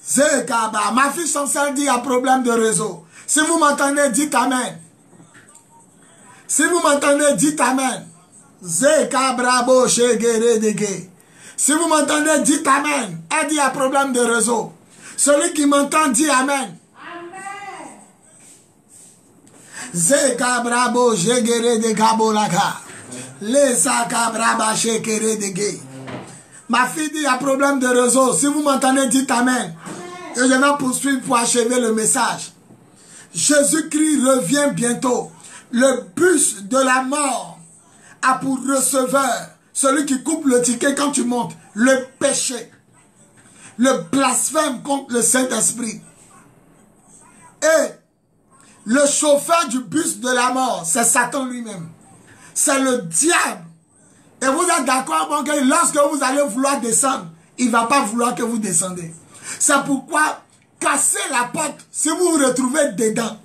Zekaba, ma fille Chancel dit il y a problème de réseau. Si vous m'entendez, dites Amen. Si vous m'entendez, dites Amen. Zekabrabo shegere dege. Si vous m'entendez, dites Amen. Elle dit il y a problème de réseau. Celui qui m'entend dit Amen. Amen. Zekabrabo shegere de gabolaka. Lezakabraba shegere dege. Ma fille dit il y a problème de réseau. Si vous m'entendez, dites Amen. Et je vais poursuivre pour achever le message. Jésus-Christ revient bientôt. Le bus de la mort a pour receveur celui qui coupe le ticket quand tu montes. Le péché. Le blasphème contre le Saint-Esprit. Et le chauffeur du bus de la mort, c'est Satan lui-même. C'est le diable. Et vous êtes d'accord, bon, que lorsque vous allez vouloir descendre, il ne va pas vouloir que vous descendez. C'est pourquoi, cassez la porte si vous vous retrouvez dedans.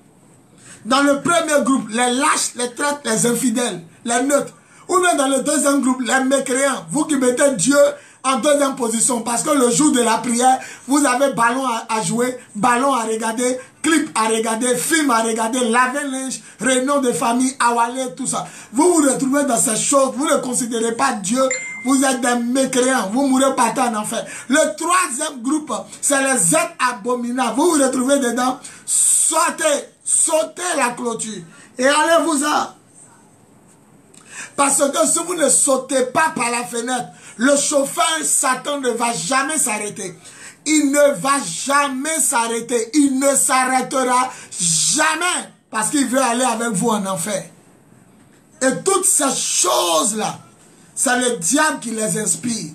Dans le premier groupe, les lâches, les traîtres, les infidèles, les neutres. Ou bien dans le deuxième groupe, les mécréants. Vous qui mettez Dieu en deuxième position. Parce que le jour de la prière, vous avez ballon à jouer, ballon à regarder, clip à regarder, film à regarder, laver linge, réunion de famille, awalé, tout ça. Vous vous retrouvez dans ces choses, vous ne considérez pas Dieu, vous êtes des mécréants, vous mourrez par en enfer. Le troisième groupe, c'est les êtres abominables. Vous vous retrouvez dedans, sautez la clôture et allez-vous-en. Parce que si vous ne sautez pas par la fenêtre, le chauffeur Satan ne va jamais s'arrêter. Il ne va jamais s'arrêter. Il ne s'arrêtera jamais. Parce qu'il veut aller avec vous en enfer. Et toutes ces choses-là, c'est le diable qui les inspire.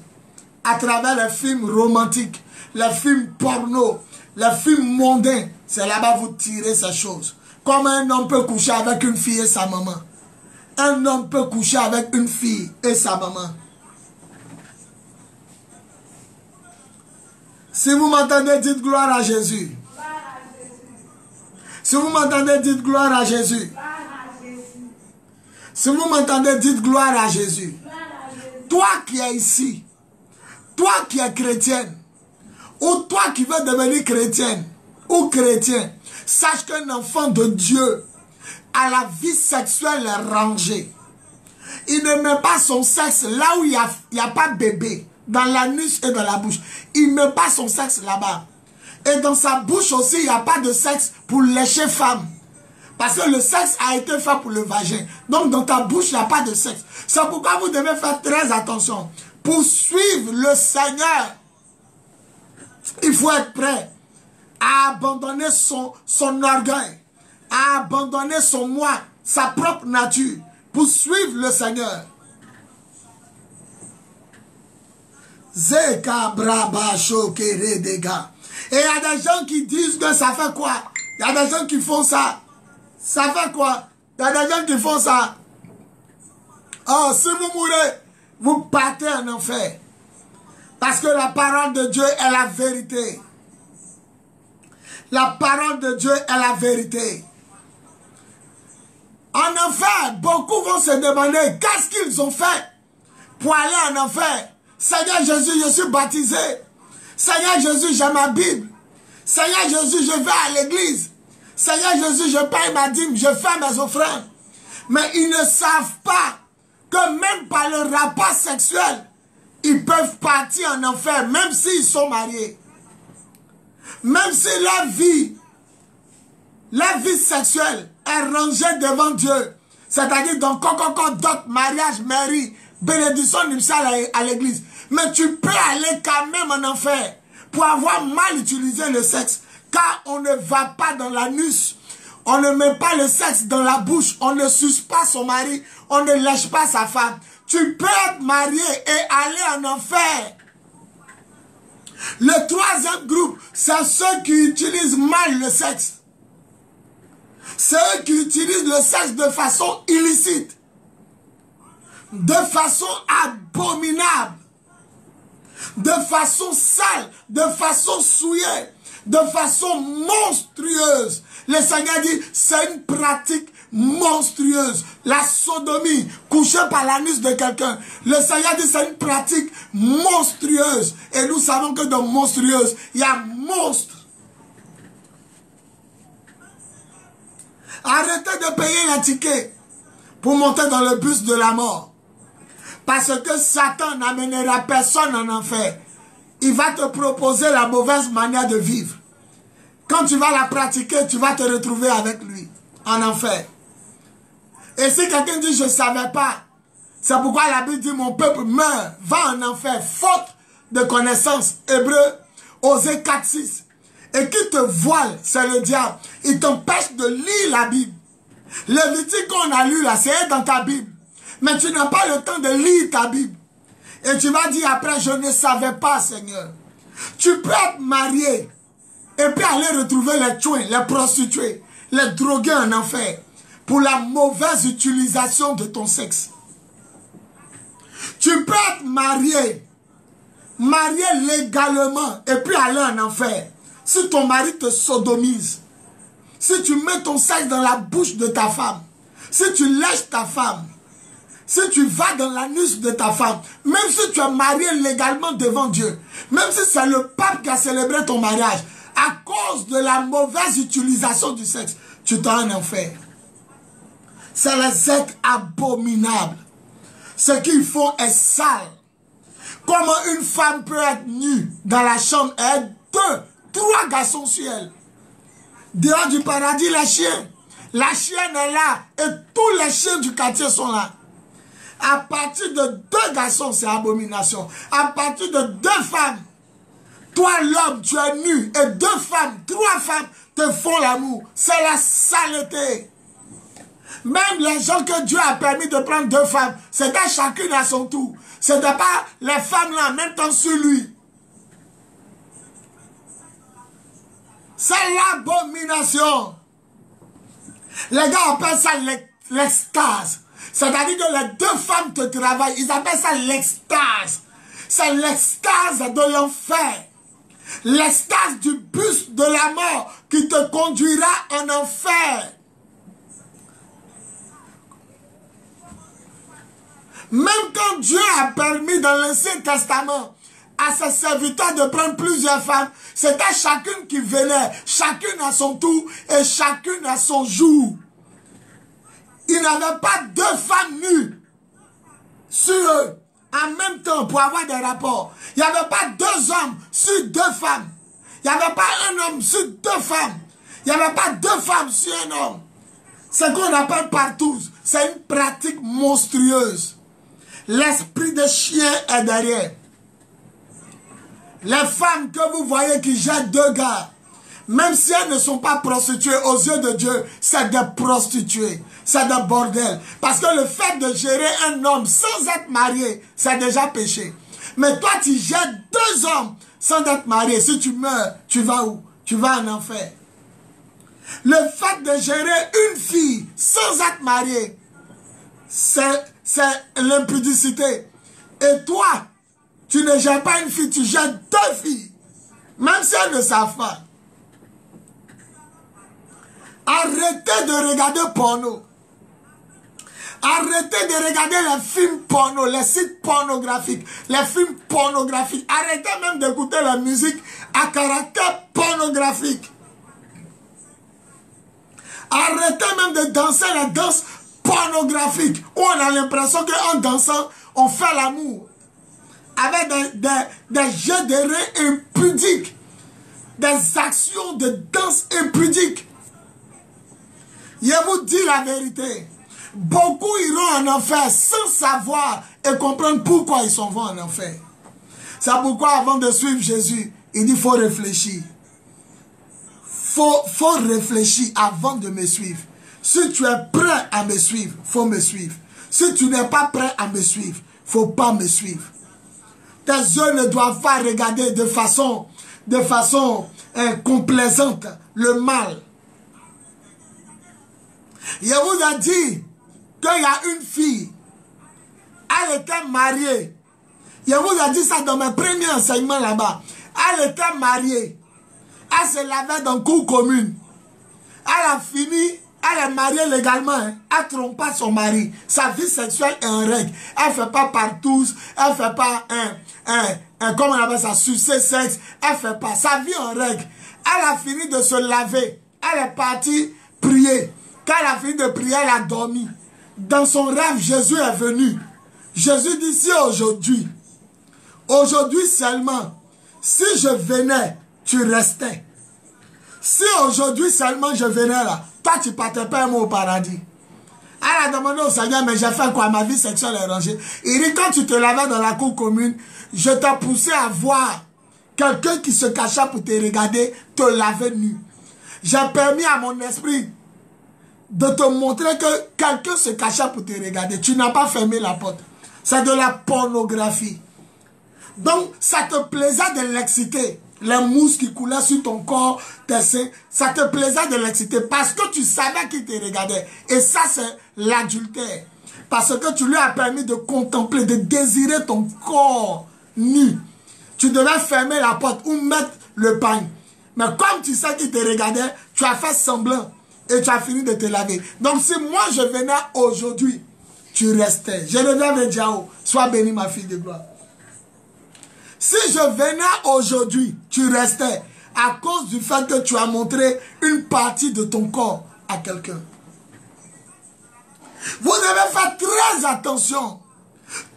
À travers les films romantiques, les films porno, les films mondains. C'est là-bas vous tirez ces choses. Comme un homme peut coucher avec une fille et sa maman. Un homme peut coucher avec une fille et sa maman. Si vous m'entendez, dites gloire à Jésus. Si vous m'entendez, dites gloire à Jésus. Si vous m'entendez, dites gloire à Jésus. Toi qui es ici, toi qui es chrétienne, ou toi qui veux devenir chrétienne, ou chrétien, sache qu'un enfant de Dieu a la vie sexuelle rangée. Il ne met pas son sexe là où il n'y a pas bébé, dans l'anus et dans la bouche. Il ne met pas son sexe là-bas. Et dans sa bouche aussi, il n'y a pas de sexe pour lécher femme, Parce que le sexe a été fait pour le vagin. Donc dans ta bouche, il n'y a pas de sexe. C'est pourquoi vous devez faire très attention. Pour suivre le Seigneur, il faut être prêt à abandonner son orgueil, à abandonner son moi, sa propre nature, pour suivre le Seigneur. Zeka braba chokere dega. Et il y a des gens qui disent que ça fait quoi? Il y a des gens qui font ça. Ça fait quoi? Il y a des gens qui font ça. Oh, si vous mourrez, vous partez en enfer. Parce que la parole de Dieu est la vérité. La parole de Dieu est la vérité. En enfer, beaucoup vont se demander qu'est-ce qu'ils ont fait pour aller en enfer. Seigneur Jésus, je suis baptisé. Seigneur Jésus, j'ai ma Bible. Seigneur Jésus, je vais à l'église. Seigneur Jésus, je paye ma dîme, je fais mes offrandes. Mais ils ne savent pas que même par le rapport sexuel, ils peuvent partir en enfer, même s'ils sont mariés. Même si leur vie sexuelle est rangée devant Dieu. C'est-à-dire dans Kokoko, dot, mariage, mairie, bénédiction nuptiale à l'église. Mais tu peux aller quand même en enfer pour avoir mal utilisé le sexe. Car on ne va pas dans l'anus, on ne met pas le sexe dans la bouche, on ne suce pas son mari, on ne lèche pas sa femme. Tu peux être marié et aller en enfer. Le troisième groupe, c'est ceux qui utilisent mal le sexe. Ceux qui utilisent le sexe de façon illicite, de façon abominable, de façon sale, de façon souillée, de façon monstrueuse. Le Seigneur dit, c'est une pratique monstrueuse. La sodomie, coucher par l'anus de quelqu'un. Le Seigneur dit, c'est une pratique monstrueuse. Et nous savons que dans monstrueuse, il y a monstre. Arrêtez de payer les tickets pour monter dans le bus de la mort. Parce que Satan n'amènera personne en enfer. Il va te proposer la mauvaise manière de vivre. Quand tu vas la pratiquer, tu vas te retrouver avec lui en enfer. Et si quelqu'un dit, je ne savais pas, c'est pourquoi la Bible dit, mon peuple meurt, va en enfer, faute de connaissance. Hébreu, Osée 4:6. Et qui te voile, c'est le diable. Il t'empêche de lire la Bible. Lévitique qu'on a lu là, c'est dans ta Bible. Mais tu n'as pas le temps de lire ta Bible. Et tu vas dire après, je ne savais pas, Seigneur. Tu peux être marié et puis aller retrouver les chouins, les prostituées, les drogués en enfer pour la mauvaise utilisation de ton sexe. Tu peux être marié légalement et puis aller en enfer. Si ton mari te sodomise, si tu mets ton sexe dans la bouche de ta femme, si tu lèches ta femme, si tu vas dans l'anus de ta femme, même si tu es marié légalement devant Dieu, même si c'est le pape qui a célébré ton mariage, à cause de la mauvaise utilisation du sexe, tu t'en en enfer. C'est les êtres abominables. Ce qu'ils font est sale. Comment une femme peut être nue dans la chambre et 2, 3 garçons sur elle. Dehors du paradis, les chiens. La chienne est là et tous les chiens du quartier sont là. À partir de 2 garçons, c'est abomination. À partir de 2 femmes, toi l'homme, tu es nu et 2 femmes, 3 femmes te font l'amour. C'est la saleté. Même les gens que Dieu a permis de prendre 2 femmes, c'était chacune à son tour. Ce n'était pas les femmes là en même temps sur lui. C'est l'abomination. Les gars appellent ça l'extase. C'est-à-dire que les 2 femmes te travaillent. Ils appellent ça l'extase. C'est l'extase de l'enfer. L'extase du bus de la mort qui te conduira en enfer. Même quand Dieu a permis dans l'Ancien Testament à ses serviteurs de prendre plusieurs femmes, c'était chacune qui venait, chacune à son tour et chacune à son jour. Il n'avait pas 2 femmes nues sur eux en même temps pour avoir des rapports. Il n'y avait pas 2 hommes sur 2 femmes. Il n'y avait pas un homme sur 2 femmes. Il n'y avait pas 2 femmes sur un homme. Ce qu'on appelle partouze, c'est une pratique monstrueuse. L'esprit de chien est derrière. Les femmes que vous voyez qui jettent 2 gars, même si elles ne sont pas prostituées, aux yeux de Dieu, c'est des prostituées, c'est des bordels. Parce que le fait de gérer un homme sans être marié, c'est déjà péché. Mais toi, tu jettes 2 hommes sans être marié. Si tu meurs, tu vas où? Tu vas en enfer. Le fait de gérer une fille sans être marié, c'est l'impudicité. Et toi, tu ne gères pas une fille, tu gères 2 filles. Même si elles ne savent pas. Arrêtez de regarder porno. Arrêtez de regarder les films porno, les sites pornographiques, les films pornographiques. Arrêtez même d'écouter la musique à caractère pornographique. Arrêtez même de danser la danse pornographique où on a l'impression qu'en dansant, on fait l'amour. Avec des jeux de reins impudiques, des actions de danse impudiques. Je vous dis la vérité. Beaucoup iront en enfer sans savoir et comprendre pourquoi ils s'en vont en enfer. C'est pourquoi avant de suivre Jésus, il dit faut réfléchir. Faut réfléchir avant de me suivre. Si tu es prêt à me suivre, faut me suivre. Si tu n'es pas prêt à me suivre, faut pas me suivre. Tes yeux ne doivent pas regarder de façon complaisante le mal. Je vous ai dit qu'il y a une fille, elle était mariée. Je vous ai dit ça dans mes premiers enseignements là-bas. Elle était mariée. Elle se lavait dans cour commune. Elle a fini, elle est mariée légalement. Hein. Elle ne trompe pas son mari. Sa vie sexuelle est en règle. Elle ne fait pas partouze. Elle ne fait pas comment on appelle ça, sucer sexe. Elle ne fait pas. Sa vie en règle. Elle a fini de se laver. Elle est partie prier. Quand elle a fini de prier, elle a dormi. Dans son rêve, Jésus est venu. Jésus dit, si aujourd'hui seulement, si je venais, tu restais. Si aujourd'hui seulement je venais là, toi tu partais pas au paradis. Elle a demandé au Seigneur, mais j'ai fait quoi? Ma vie sexuelle est rangée. Il dit, quand tu te lavais dans la cour commune, je t'ai poussé à voir quelqu'un qui se cachait pour te regarder, te laver nu. J'ai permis à mon esprit de te montrer que quelqu'un se cachait pour te regarder. Tu n'as pas fermé la porte. C'est de la pornographie. Donc, ça te plaisait de l'exciter. Les mousses qui coulaient sur ton corps, tes seins, ça te plaisait de l'exciter parce que tu savais qu'il te regardait. Et ça, c'est l'adultère. Parce que tu lui as permis de contempler, de désirer ton corps nu. Tu devais fermer la porte ou mettre le pagne. Mais comme tu sais qu'il te regardait, tu as fait semblant. Et tu as fini de te laver. Donc si moi je venais aujourd'hui, tu restais. Je reviens avec Diao. Sois béni ma fille de gloire. Si je venais aujourd'hui, tu restais. À cause du fait que tu as montré une partie de ton corps à quelqu'un. Vous devez faire très attention.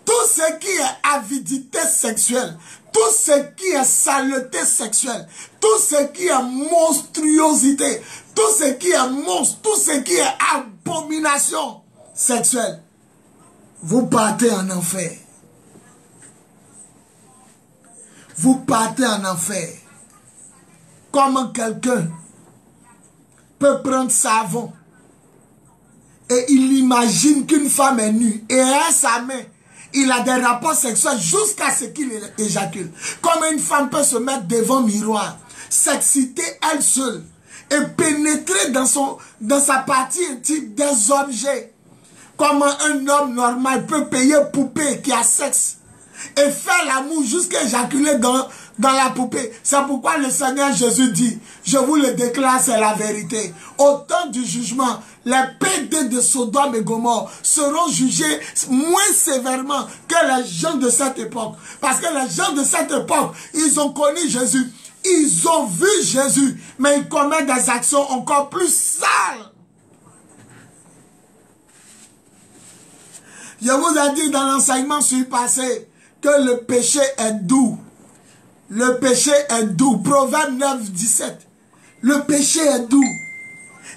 Tout ce qui est avidité sexuelle, tout ce qui est saleté sexuelle, tout ce qui est monstruosité, tout ce qui est monstre, tout ce qui est abomination sexuelle, vous partez en enfer. Vous partez en enfer. Comment quelqu'un peut prendre savon et il imagine qu'une femme est nue et à sa main, il a des rapports sexuels jusqu'à ce qu'il éjacule. Comme une femme peut se mettre devant le miroir, s'exciter elle seule et pénétrer dans sa partie intime des objets. Comment un homme normal peut payer poupée qui a sexe et faire l'amour jusqu'à éjaculer dans la poupée. C'est pourquoi le Seigneur Jésus dit, je vous le déclare, c'est la vérité. Au temps du jugement, les pédés de Sodome et Gomorrhe seront jugés moins sévèrement que les gens de cette époque. Parce que les gens de cette époque, ils ont connu Jésus. Ils ont vu Jésus, mais ils commettent des actions encore plus sales. Je vous ai dit dans l'enseignement surpassé que le péché est doux. Le péché est doux. Proverbe 9, 17. Le péché est doux.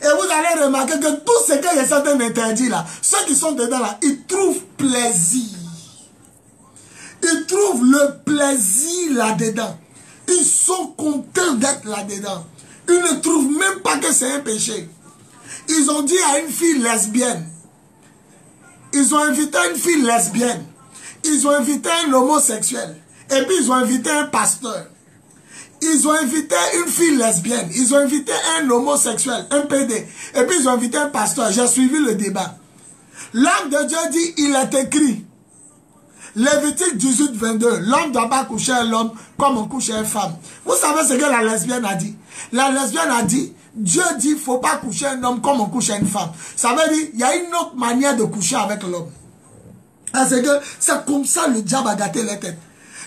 Et vous allez remarquer que tout ce que les certains interdits là, ceux qui sont dedans là, ils trouvent plaisir. Ils trouvent le plaisir là-dedans. Ils sont contents d'être là-dedans. Ils ne trouvent même pas que c'est un péché. Ils ont dit à une fille lesbienne. Ils ont invité une fille lesbienne. Ils ont invité un homosexuel. Et puis ils ont invité un pasteur. Ils ont invité une fille lesbienne. Ils ont invité un homosexuel, un PD. Et puis ils ont invité un pasteur. J'ai suivi le débat. L'homme de Dieu dit, il est écrit. Lévitique 18, 22. L'homme ne doit pas coucher un homme comme on couche une femme. Vous savez ce que la lesbienne a dit? La lesbienne a dit, Dieu dit, il ne faut pas coucher un homme comme on couche une femme. Ça veut dire, il y a une autre manière de coucher avec l'homme. Parce que c'est comme ça le diable a gâté les têtes.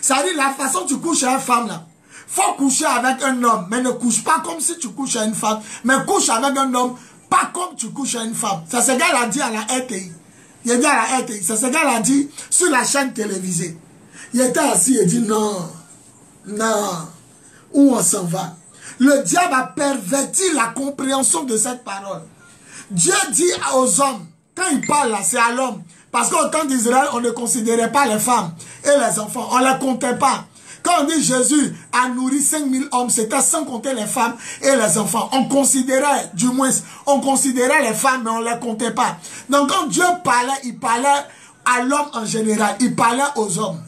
Ça veut dire, la façon dont tu couches une femme là, faut coucher avec un homme, mais ne couche pas comme si tu couches à une femme, mais couche avec un homme, pas comme tu couches à une femme. C'est ce qu'elle a dit à la RTI. Il a dit à la RTI, c'est ce qu'elle a dit sur la chaîne télévisée. Il était assis et dit non, non, où on s'en va? Le diable a perverti la compréhension de cette parole. Dieu dit aux hommes, quand il parle là, c'est à l'homme. Parce qu'au temps d'Israël, on ne considérait pas les femmes et les enfants, on ne les comptait pas. Quand on dit Jésus a nourri 5000 hommes, c'était sans compter les femmes et les enfants. On considérait, du moins, on considérait les femmes, mais on ne les comptait pas. Donc quand Dieu parlait, il parlait à l'homme en général. Il parlait aux hommes.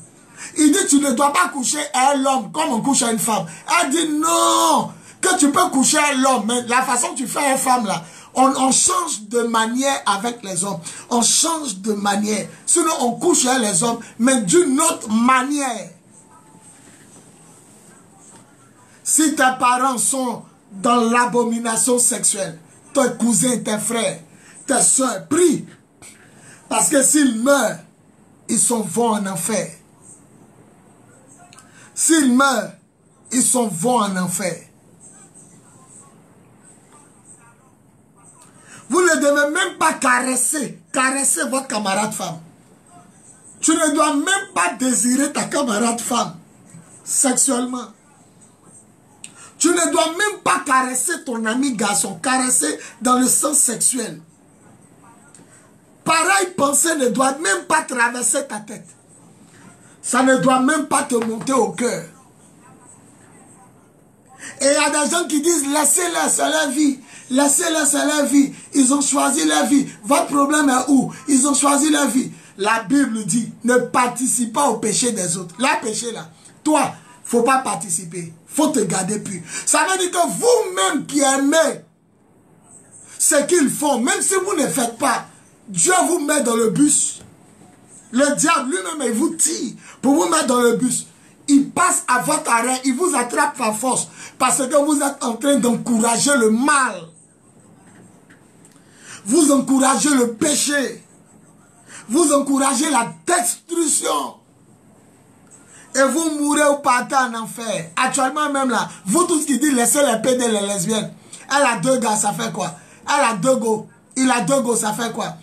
Il dit, tu ne dois pas coucher à l'homme comme on couche à une femme. Elle dit, non, que tu peux coucher à l'homme, mais la façon que tu fais à une femme là, on change de manière avec les hommes. On change de manière. Sinon, on couche à les hommes, mais d'une autre manière. Si tes parents sont dans l'abomination sexuelle, tes cousins, tes frères, tes soeurs, prie. Parce que s'ils meurent, ils sont vont en enfer. S'ils meurent, ils sont vont en enfer. Vous ne devez même pas caresser votre camarade femme. Tu ne dois même pas désirer ta camarade femme sexuellement. Tu ne dois même pas caresser ton ami garçon, caresser dans le sens sexuel. Pareille pensée ne doit même pas traverser ta tête. Ça ne doit même pas te monter au cœur. Et il y a des gens qui disent, laissez-les, c'est leur vie. Laissez-les, c'est leur vie. Ils ont choisi leur vie. Votre problème est où? Ils ont choisi leur vie. La Bible dit, ne participe pas au péché des autres. Le péché là, toi, il ne faut pas participer. Il faut te garder pur. Ça veut dire que vous-même qui aimez ce qu'ils font, même si vous ne faites pas, Dieu vous met dans le bus. Le diable lui-même, il vous tire pour vous mettre dans le bus. Il passe à votre arrêt, il vous attrape par force parce que vous êtes en train d'encourager le mal. Vous encouragez le péché. Vous encouragez la destruction. Et vous mourrez ou partez en enfer. Actuellement même là, vous tous qui dites laissez les PD, les lesbiennes. Elle a 2 gars, ça fait quoi? Elle a 2 go. Il a 2 go, ça fait quoi?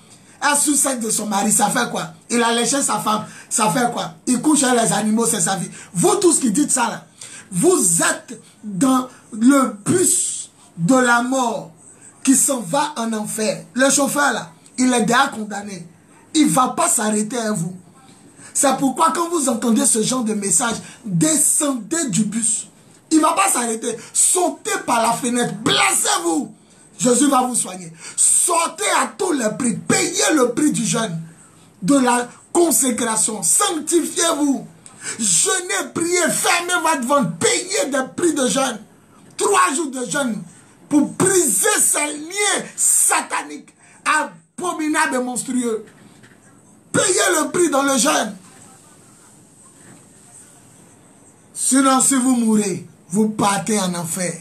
Elle sous-sexe de son mari, ça fait quoi? Il a léché sa femme, ça fait quoi? Il couche avec les animaux, c'est sa vie. Vous tous qui dites ça là, vous êtes dans le bus de la mort qui s'en va en enfer. Le chauffeur là, il est déjà condamné. Il ne va pas s'arrêter à vous. C'est pourquoi quand vous entendez ce genre de message, descendez du bus. Il ne va pas s'arrêter. Sautez par la fenêtre. Blessez-vous. Jésus va vous soigner. Sortez à tous les prix. Payez le prix du jeûne. De la consécration. Sanctifiez-vous. Jeûnez, priez, fermez votre ventre. Payez des prix de jeûne. 3 jours de jeûne. Pour briser ces liens sataniques. Abominables et monstrueux. Payez le prix dans le jeûne. Sinon, si vous mourrez, vous partez en enfer.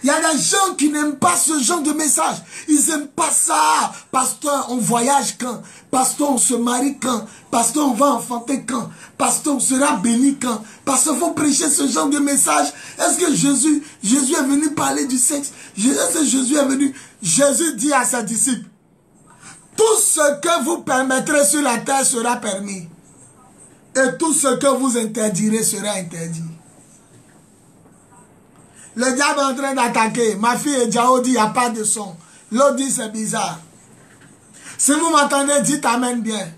Il y a des gens qui n'aiment pas ce genre de message. Ils n'aiment pas ça. Pasteur, on voyage quand? Pasteur, on se marie quand? Pasteur, on va enfanter quand? Pasteur, on sera béni quand? Pasteur, il faut prêcher ce genre de message. Est-ce que Jésus est venu parler du sexe? Est-ce que Jésus est venu? Jésus dit à ses disciples, tout ce que vous permettrez sur la terre sera permis. Et tout ce que vous interdirez sera interdit. Le diable est en train d'attaquer. Ma fille et Jao dit, il n'y a pas de son. L'autre dit, c'est bizarre. Si vous m'entendez, dites amen bien.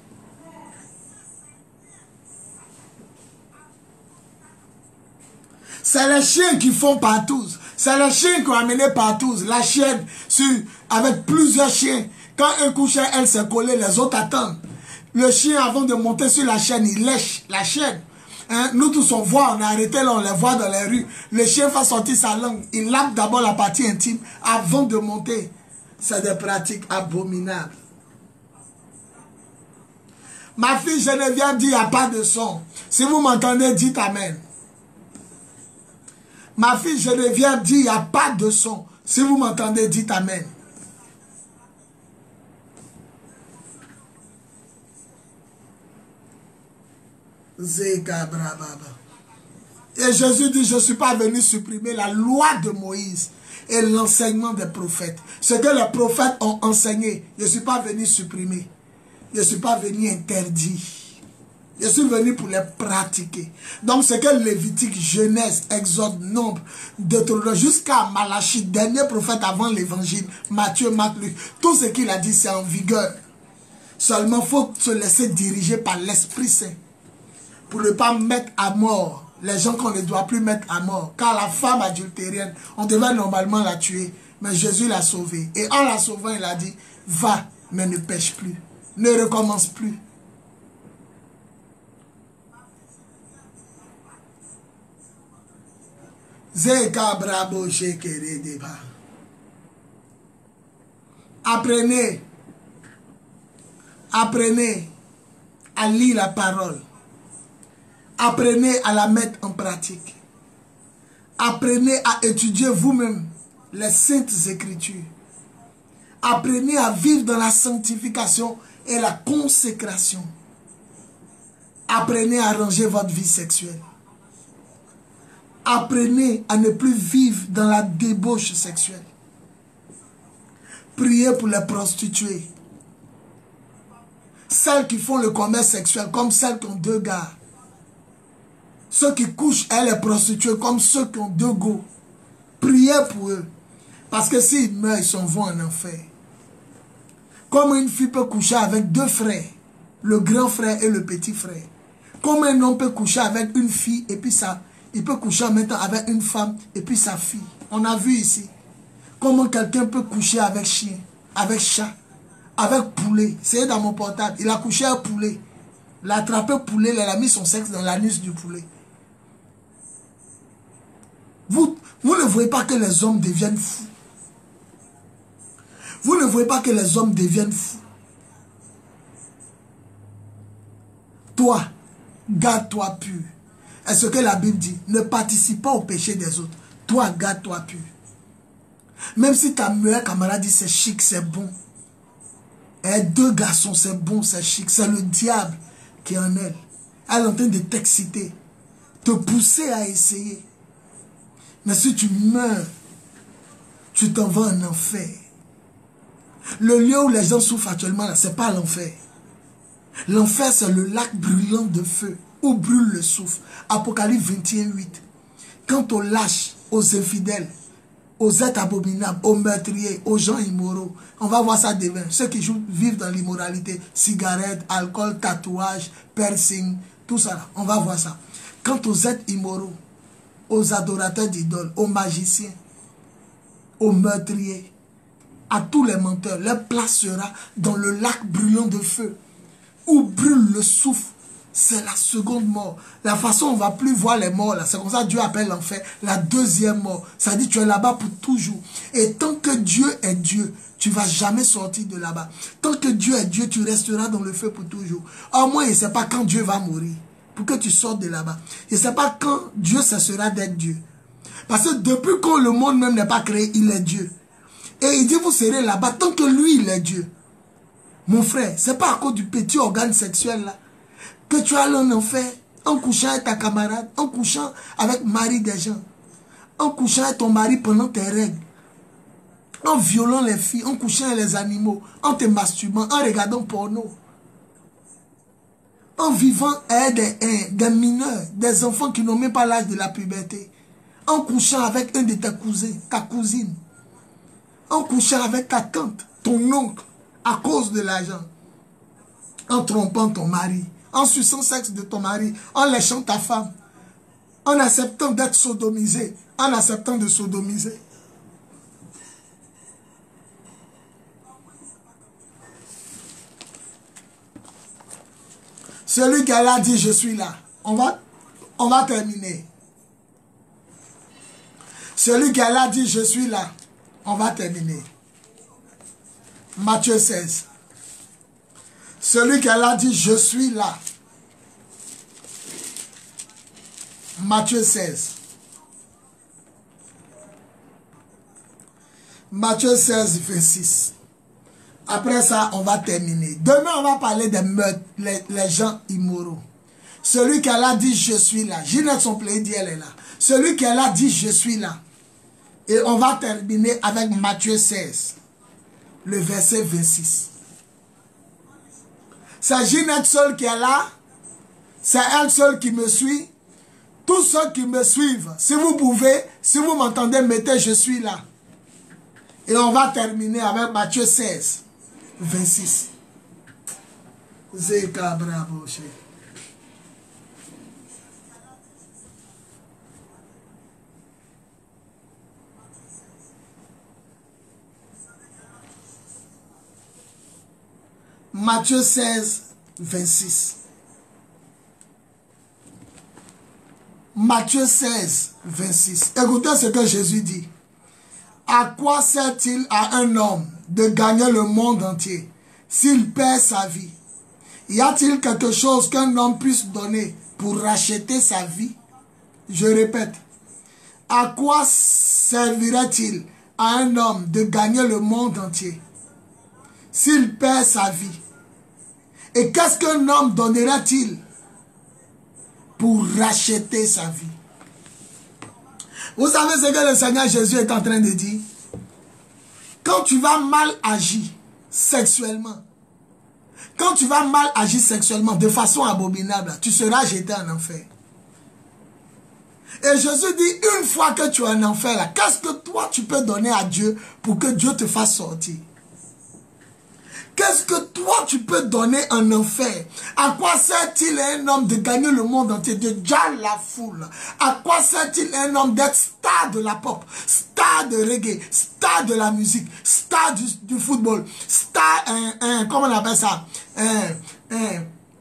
C'est les chiens qui font partout. C'est les chiens qui ont amené partout. La chienne, avec plusieurs chiens. Quand un couche, elle s'est collée, les autres attendent. Le chien, avant de monter sur la chaîne, il lèche la chaîne. Hein? Nous tous, on voit, on est arrêtés là, on les voit dans les rues. Le chien fait sortir sa langue. Il lave d'abord la partie intime avant de monter. C'est des pratiques abominables. Ma fille Geneviève dit, il n'y a pas de son. Si vous m'entendez, dites amen. Ma fille Geneviève dit, il n'y a pas de son. Si vous m'entendez, dites amen. Et Jésus dit, je ne suis pas venu supprimer la loi de Moïse et l'enseignement des prophètes. Ce que les prophètes ont enseigné, je ne suis pas venu supprimer. Je ne suis pas venu interdire. Je suis venu pour les pratiquer. Donc ce que Lévitique, Genèse, Exode, Nombre, Deutéronome, jusqu'à Malachie, dernier prophète avant l'évangile, Matthieu, Marc, Luc, tout ce qu'il a dit, c'est en vigueur. Seulement, il faut se laisser diriger par l'Esprit Saint pour ne pas mettre à mort les gens qu'on ne doit plus mettre à mort. Car la femme adultérienne, on devait normalement la tuer, mais Jésus l'a sauvée. Et en la sauvant, il a dit, va, mais ne pêche plus. Ne recommence plus. Apprenez à lire la parole. Apprenez à la mettre en pratique. Apprenez à étudier vous-même les saintes écritures. Apprenez à vivre dans la sanctification et la consécration. Apprenez à ranger votre vie sexuelle. Apprenez à ne plus vivre dans la débauche sexuelle. Priez pour les prostituées. Celles qui font le commerce sexuel comme celles qui ont 2 gars. Ceux qui couchent, elles, les prostituées comme ceux qui ont 2 go. Priez pour eux. Parce que s'ils meurent, ils s'en vont en enfer. Comment une fille peut coucher avec 2 frères, le grand frère et le petit frère. Comment un homme peut coucher avec une fille et puis ça, il peut coucher en même temps avec une femme et puis sa fille. On a vu ici. Comment quelqu'un peut coucher avec chien, avec chat, avec poulet. C'est dans mon portable. Il a couché un poulet. Il a attrapé poulet, il a mis son sexe dans l'anus du poulet. Vous ne voyez pas que les hommes deviennent fous. Vous ne voyez pas que les hommes deviennent fous. Toi, garde-toi pur. est ce que la Bible dit. Ne participe pas au péché des autres. Toi, garde-toi pur. Même si ta meilleure camarade dit c'est chic, c'est bon. Et deux garçons, c'est bon, c'est chic. C'est le diable qui est en elle. Elle est en train de t'exciter. Te pousser à essayer. Mais si tu meurs, tu t'en vas en enfer. Le lieu où les gens souffrent actuellement, ce n'est pas l'enfer. L'enfer, c'est le lac brûlant de feu, où brûle le soufre. Apocalypse 21:8. Quant aux lâches, aux infidèles, aux êtres abominables, aux meurtriers, aux gens immoraux, on va voir ça demain. Ceux qui vivent dans l'immoralité, cigarettes, alcool, tatouage, piercing, tout ça, on va voir ça. Quant aux êtres immoraux, aux adorateurs d'idoles, aux magiciens, aux meurtriers, à tous les menteurs, leur place sera dans le lac brûlant de feu, où brûle le soufre. C'est la seconde mort. La façon on ne va plus voir les morts là, c'est comme ça que Dieu appelle l'enfer la deuxième mort. Ça dit tu es là-bas pour toujours. Et tant que Dieu est Dieu, tu ne vas jamais sortir de là-bas. Tant que Dieu est Dieu, tu resteras dans le feu pour toujours. Au moins, il ne sait pas quand Dieu va mourir pour que tu sortes de là-bas. Il ne sait pas quand Dieu cessera d'être Dieu. Parce que depuis quand le monde même n'est pas créé, il est Dieu. Et il dit vous serez là-bas tant que lui il est Dieu. Mon frère, ce n'est pas à cause du petit organe sexuel là que tu as en enfer, en couchant avec ta camarade, en couchant avec mari des gens, en couchant avec ton mari pendant tes règles, en violant les filles, en couchant avec les animaux, en te masturbant, en regardant porno, en vivant avec des mineurs, des enfants qui n'ont même pas l'âge de la puberté, en couchant avec un de tes cousins, ta cousine, en couchant avec ta tante, ton oncle, à cause de l'argent, en trompant ton mari, en suçant le sexe de ton mari, en léchant ta femme, en acceptant d'être sodomisé, en acceptant de sodomiser. Celui qui a dit je suis là. On va terminer. Celui qui a dit je suis là. On va terminer. Matthieu 16. Celui qui a dit je suis là. Matthieu 16. Matthieu 16, 26. Après ça, on va terminer. Demain, on va parler des meurtres, les gens immoraux. Celui qui a dit je suis là. Ginette, son plaisir dit elle est là. Celui qui a dit je suis là. Et on va terminer avec Matthieu 16, le verset 26. C'est Ginette seule qui est là. C'est elle seule qui me suit. Tous ceux qui me suivent, si vous pouvez, si vous m'entendez, mettez je suis là. Et on va terminer avec Matthieu 16, 26. Zeka bravo, chérie. Matthieu 16, 26. Matthieu 16, 26. Écoutez ce que Jésus dit. À quoi sert-il à un homme de gagner le monde entier s'il perd sa vie? Y a-t-il quelque chose qu'un homme puisse donner pour racheter sa vie? Je répète. À quoi servirait-il à un homme de gagner le monde entier s'il perd sa vie? Et qu'est-ce qu'un homme donnerait-il pour racheter sa vie? Vous savez ce que le Seigneur Jésus est en train de dire? Quand tu vas mal agir sexuellement, quand tu vas mal agir sexuellement de façon abominable, tu seras jeté en enfer. Et Jésus dit, une fois que tu es en enfer, là, qu'est-ce que toi tu peux donner à Dieu pour que Dieu te fasse sortir? Qu'est-ce que toi tu peux donner en enfer? À quoi sert-il à un homme de gagner le monde entier, de déjà la foule? À quoi sert-il à un homme d'être star de la pop, star de reggae, star de la musique, star du football, star, comment on appelle ça?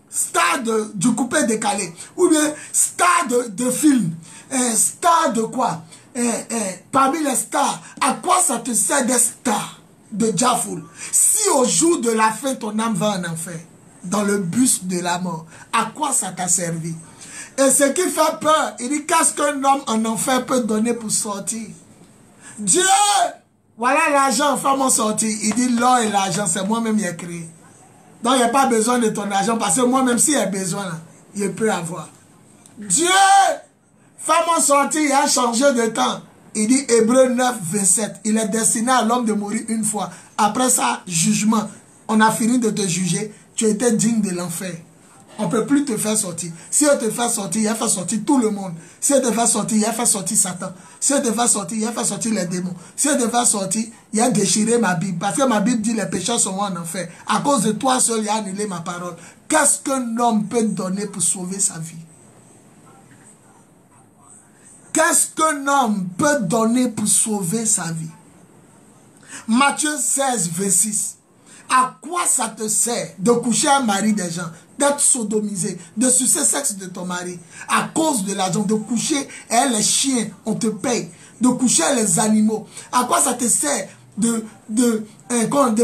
Star du coupé décalé, ou bien star de film, star de quoi? Parmi les stars, à quoi ça te sert d'être star de Jafoul? Si au jour de la fin ton âme va en enfer, dans le bus de la mort, à quoi ça t'a servi? Et ce qui fait peur, il dit qu'est-ce qu'un homme en enfer peut donner pour sortir? Dieu, voilà l'argent, fais-moi sortir. Il dit l'or et l'argent, c'est moi-même qui ai créé. Donc il n'y a pas besoin de ton argent, parce que moi-même s'il y a besoin, là, il peut avoir. Dieu, fais-moi sortir, il a changé de temps. Il dit Hébreux 9, 27. Il est destiné à l'homme de mourir une fois. Après ça, jugement. On a fini de te juger. Tu étais digne de l'enfer. On ne peut plus te faire sortir. Si on te fait sortir, il a fait sortir tout le monde. Si on te fait sortir, il a fait sortir Satan. Si on te fait sortir, il a fait sortir les démons. Si on te fait sortir, il a déchiré ma Bible. Parce que ma Bible dit les pécheurs sont en enfer. À cause de toi seul, il a annulé ma parole. Qu'est-ce qu'un homme peut donner pour sauver sa vie? Qu'est-ce qu'un homme peut donner pour sauver sa vie? Matthieu 16, 26. À quoi ça te sert de coucher un mari des gens, d'être sodomisé, de sucer le sexe de ton mari, à cause de l'argent, de coucher les chiens, on te paye, de coucher les animaux? À quoi ça te sert de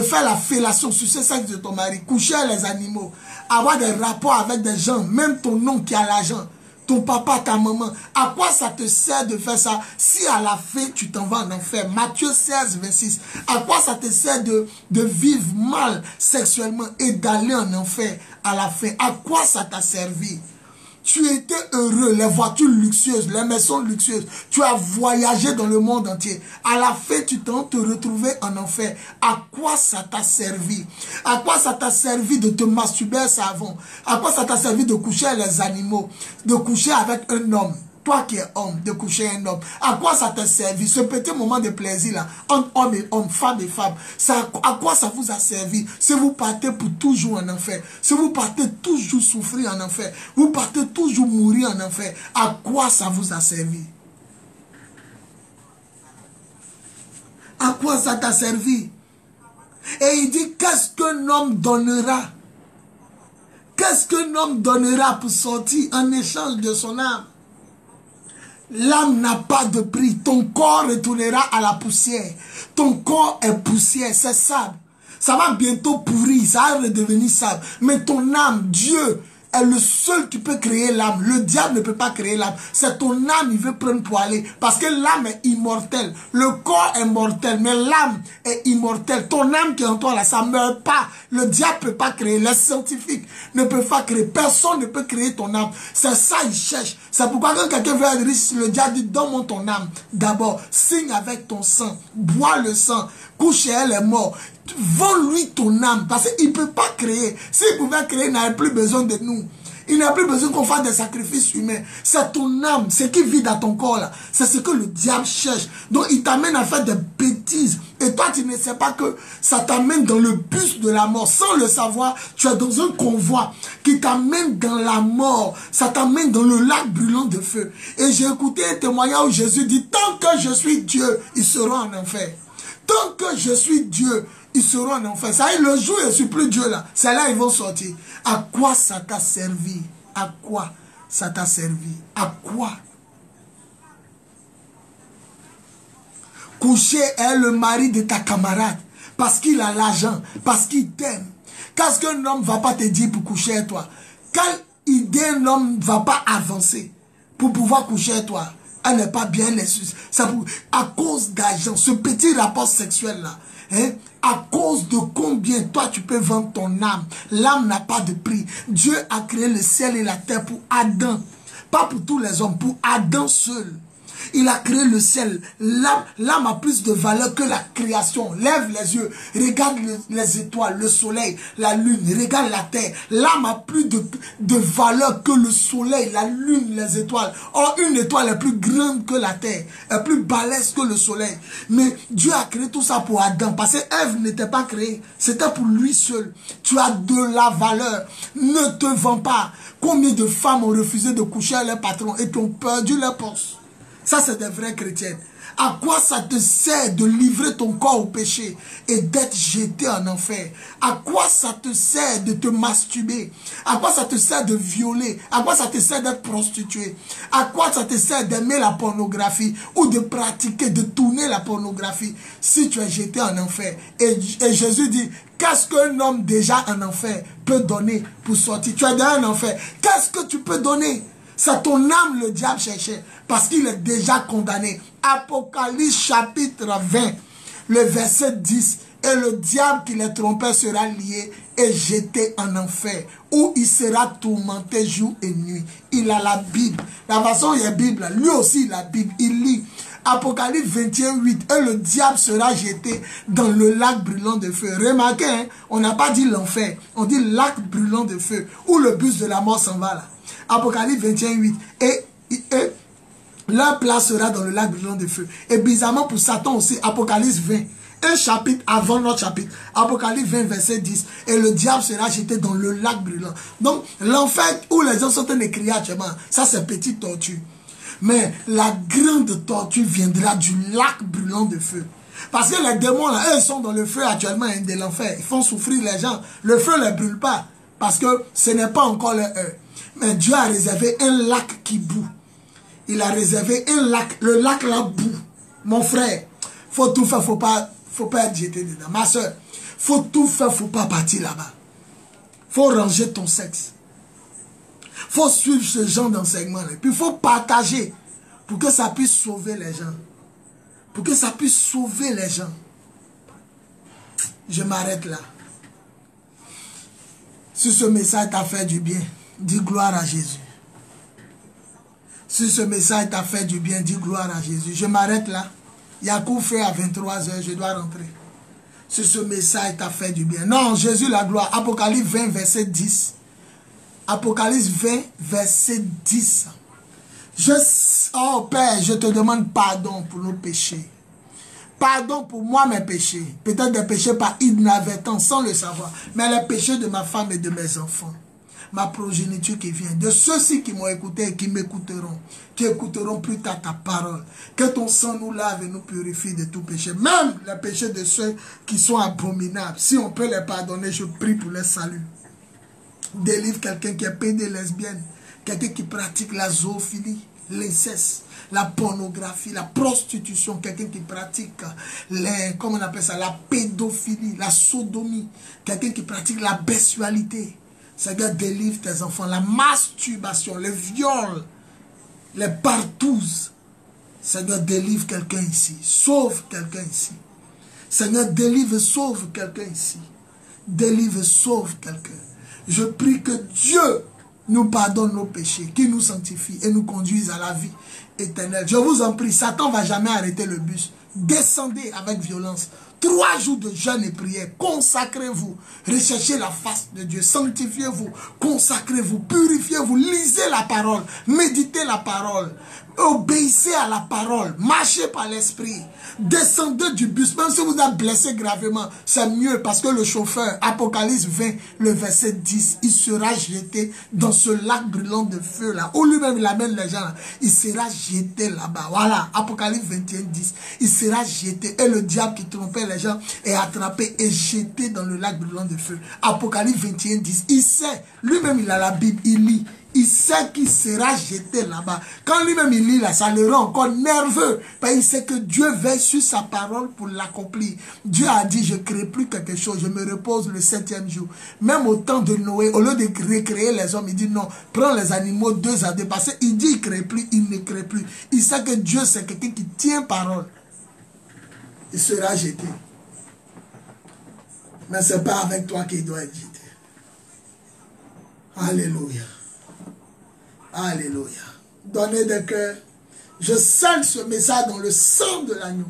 faire la fellation, sucer le sexe de ton mari, coucher les animaux, avoir des rapports avec des gens, même ton oncle qui a l'argent, ton papa, ta maman? À quoi ça te sert de faire ça si à la fin tu t'en vas en enfer? Matthieu 16, 26. À quoi ça te sert de vivre mal sexuellement et d'aller en enfer à la fin? À quoi ça t'a servi? Tu étais heureux, les voitures luxueuses, les maisons luxueuses. Tu as voyagé dans le monde entier. À la fin, tu t'en te retrouvé en enfer. À quoi ça t'a servi? À quoi ça t'a servi de te masturber savon? À quoi ça t'a servi de coucher les animaux? De coucher avec un homme toi qui es homme, de coucher un homme, à quoi ça t'a servi? Ce petit moment de plaisir là, entre homme et homme, femme et femme, à quoi ça vous a servi? Si vous partez pour toujours en enfer, si vous partez toujours souffrir en enfer, vous partez toujours mourir en enfer, à quoi ça vous a servi? À quoi ça t'a servi? Et il dit, qu'est-ce qu'un homme donnera? Qu'est-ce qu'un homme donnera pour sortir en échange de son âme? L'âme n'a pas de prix. Ton corps retournera à la poussière. Ton corps est poussière, c'est sable. Ça va bientôt pourrir, ça va redevenir sable. Mais ton âme, Dieu est le seul qui peut créer l'âme. Le diable ne peut pas créer l'âme. C'est ton âme, il veut prendre pour aller. Parce que l'âme est immortelle. Le corps est mortel, mais l'âme est immortelle. Ton âme qui est en toi là, ça ne meurt pas. Le diable ne peut pas créer. Les scientifiques ne peuvent pas créer. Personne ne peut créer ton âme. C'est ça, il cherche. C'est pourquoi quand quelqu'un veut être riche, le diable dit, donne-moi ton âme. D'abord, signe avec ton sang. Bois le sang. Couche chez elle est mort. Vends-lui ton âme, parce qu'il ne peut pas créer. S'il pouvait créer, il n'avait plus besoin de nous. Il n'a plus besoin qu'on fasse des sacrifices humains. C'est ton âme, ce qui vit dans ton corps là. C'est ce que le diable cherche. Donc il t'amène à faire des bêtises. Et toi tu ne sais pas que ça t'amène dans le bus de la mort. Sans le savoir, tu es dans un convoi qui t'amène dans la mort. Ça t'amène dans le lac brûlant de feu. Et j'ai écouté un témoignage où Jésus dit, tant que je suis Dieu, ils seront en enfer. Tant que je suis Dieu, ils seront en enfer. Ça y est, le jour où je ne suis plus Dieu là, c'est là ils vont sortir. À quoi ça t'a servi? À quoi ça t'a servi? À quoi? Coucher est le mari de ta camarade parce qu'il a l'argent, parce qu'il t'aime. Qu'est-ce qu'un homme ne va pas te dire pour coucher avec toi? Quelle idée un homme ne va pas avancer pour pouvoir coucher avec toi? Elle n'est pas bien, à cause d'argent, ce petit rapport sexuel là, hein, à cause de combien toi tu peux vendre ton âme. L'âme n'a pas de prix. Dieu a créé le ciel et la terre pour Adam, pas pour tous les hommes, pour Adam seul. Il a créé le ciel. L'âme a plus de valeur que la création. Lève les yeux, regarde les étoiles, le soleil, la lune, regarde la terre. L'âme a plus de valeur que le soleil, la lune, les étoiles. Or, une étoile est plus grande que la terre, est plus balèze que le soleil. Mais Dieu a créé tout ça pour Adam, parce que Ève n'était pas créée. C'était pour lui seul. Tu as de la valeur. Ne te vends pas. Combien de femmes ont refusé de coucher avec leur patron et qui ont perdu leur poste? Ça, c'est des vrais chrétiens. À quoi ça te sert de livrer ton corps au péché et d'être jeté en enfer? À quoi ça te sert de te masturber? À quoi ça te sert de violer? À quoi ça te sert d'être prostitué? À quoi ça te sert d'aimer la pornographie ou de pratiquer, de tourner la pornographie si tu es jeté en enfer? Et Jésus dit, qu'est-ce qu'un homme déjà en enfer peut donner pour sortir? Tu es déjà en enfer. Qu'est-ce que tu peux donner? C'est ton âme le diable cherchait parce qu'il est déjà condamné. Apocalypse chapitre 20, le verset 10. Et le diable qui les trompait sera lié et jeté en enfer, où il sera tourmenté jour et nuit. Il a la Bible. La façon il y a la Bible, lui aussi il a la Bible. Il lit Apocalypse 21, 8. Et le diable sera jeté dans le lac brûlant de feu. Remarquez, hein, on n'a pas dit l'enfer, on dit lac brûlant de feu, où le bus de la mort s'en va là. Apocalypse 21, 8. Et leur place sera dans le lac brûlant de feu. Et bizarrement pour Satan aussi, Apocalypse 20. Un chapitre avant notre chapitre. Apocalypse 20, verset 10. Et le diable sera jeté dans le lac brûlant. Donc, l'enfer où les gens sont en train de crier actuellement, ça c'est petite tortue. Mais la grande tortue viendra du lac brûlant de feu. Parce que les démons là, eux, ils sont dans le feu actuellement de l'enfer. Ils font souffrir les gens. Le feu ne les brûle pas. Parce que ce n'est pas encore leur heure. Mais Dieu a réservé un lac qui bout. Il a réservé un lac. Le lac là bout. Mon frère, faut tout faire, faut pas être jeté dedans. Ma soeur, faut tout faire, faut pas partir là-bas. Faut ranger ton sexe. Faut suivre ce genre d'enseignement là. Puis il faut partager pour que ça puisse sauver les gens. Pour que ça puisse sauver les gens. Je m'arrête là. Si ce message t'a fait du bien, dis gloire à Jésus. Si ce message t'a fait du bien, dis gloire à Jésus. Je m'arrête là. Il y a coup fait à 23 h, je dois rentrer. Si ce message t'a fait du bien. Non, Jésus la gloire. Apocalypse 20, verset 10. Apocalypse 20, verset 10. Je Oh Père, je te demande pardon pour nos péchés. Pardon pour moi mes péchés. Peut-être des péchés par inadvertance sans le savoir. Mais les péchés de ma femme et de mes enfants. Ma progéniture qui vient. De ceux-ci qui m'ont écouté et qui m'écouteront. Qui écouteront plus tard ta parole. Que ton sang nous lave et nous purifie de tout péché. Même les péchés de ceux qui sont abominables. Si on peut les pardonner, je prie pour leur salut. Délivre quelqu'un qui est pédé lesbienne. Quelqu'un qui pratique la zoophilie, l'inceste, la pornographie, la prostitution, quelqu'un qui pratique comment on appelle ça, la pédophilie, la sodomie, quelqu'un qui pratique la bestialité. Seigneur, délivre tes enfants, la masturbation, le viol, les partouzes. Seigneur, délivre quelqu'un ici, sauve quelqu'un ici. Seigneur, délivre, sauve quelqu'un ici. Délivre, sauve quelqu'un. Je prie que Dieu nous pardonne nos péchés, qui nous sanctifie et nous conduise à la vie éternelle. Je vous en prie, Satan ne va jamais arrêter le bus. Descendez avec violence. 3 jours de jeûne et prière. Consacrez-vous. Recherchez la face de Dieu. Sanctifiez-vous. Consacrez-vous. Purifiez-vous. Lisez la parole. Méditez la parole. Obéissez à la parole. Marchez par l'esprit. Descendez du bus. Même si vous êtes blessé gravement, c'est mieux parce que le chauffeur, Apocalypse 20, le verset 10, il sera jeté dans ce lac brûlant de feu là. Où lui-même il amène les gens là. Il sera jeté là-bas. Voilà. Apocalypse 21, 10. Il sera jeté. Et le diable qui trompait les gens est attrapé et jeté dans le lac brûlant de feu. Apocalypse 21, 10. Il sait. Lui-même il a la Bible. Il lit. Il sait qu'il sera jeté là-bas. Quand lui-même il lit là, ça le rend encore nerveux. Parce qu'il sait que Dieu veille sur sa parole pour l'accomplir. Dieu a dit, je ne crée plus quelque chose, je me repose le 7e jour. Même au temps de Noé, au lieu de recréer les hommes, il dit non, prends les animaux 2 à 2. Parce qu'il dit, il ne crée plus, il ne crée plus. Il sait que Dieu, c'est quelqu'un qui tient parole. Il sera jeté. Mais ce n'est pas avec toi qu'il doit être jeté. Alléluia. Alléluia. Donnez des cœurs. Je scelle ce message dans le sang de l'agneau.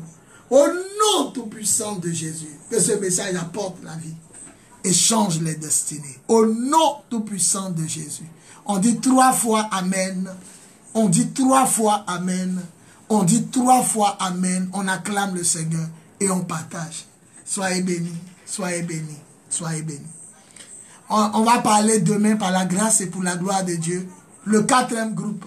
Au nom tout-puissant de Jésus. Que ce message apporte la vie. Et change les destinées. Au nom tout-puissant de Jésus. On dit 3 fois Amen. On dit 3 fois Amen. On dit 3 fois Amen. On acclame le Seigneur. Et on partage. Soyez bénis. Soyez bénis. Soyez bénis. On va parler demain par la grâce et pour la gloire de Dieu. Le 4e groupe.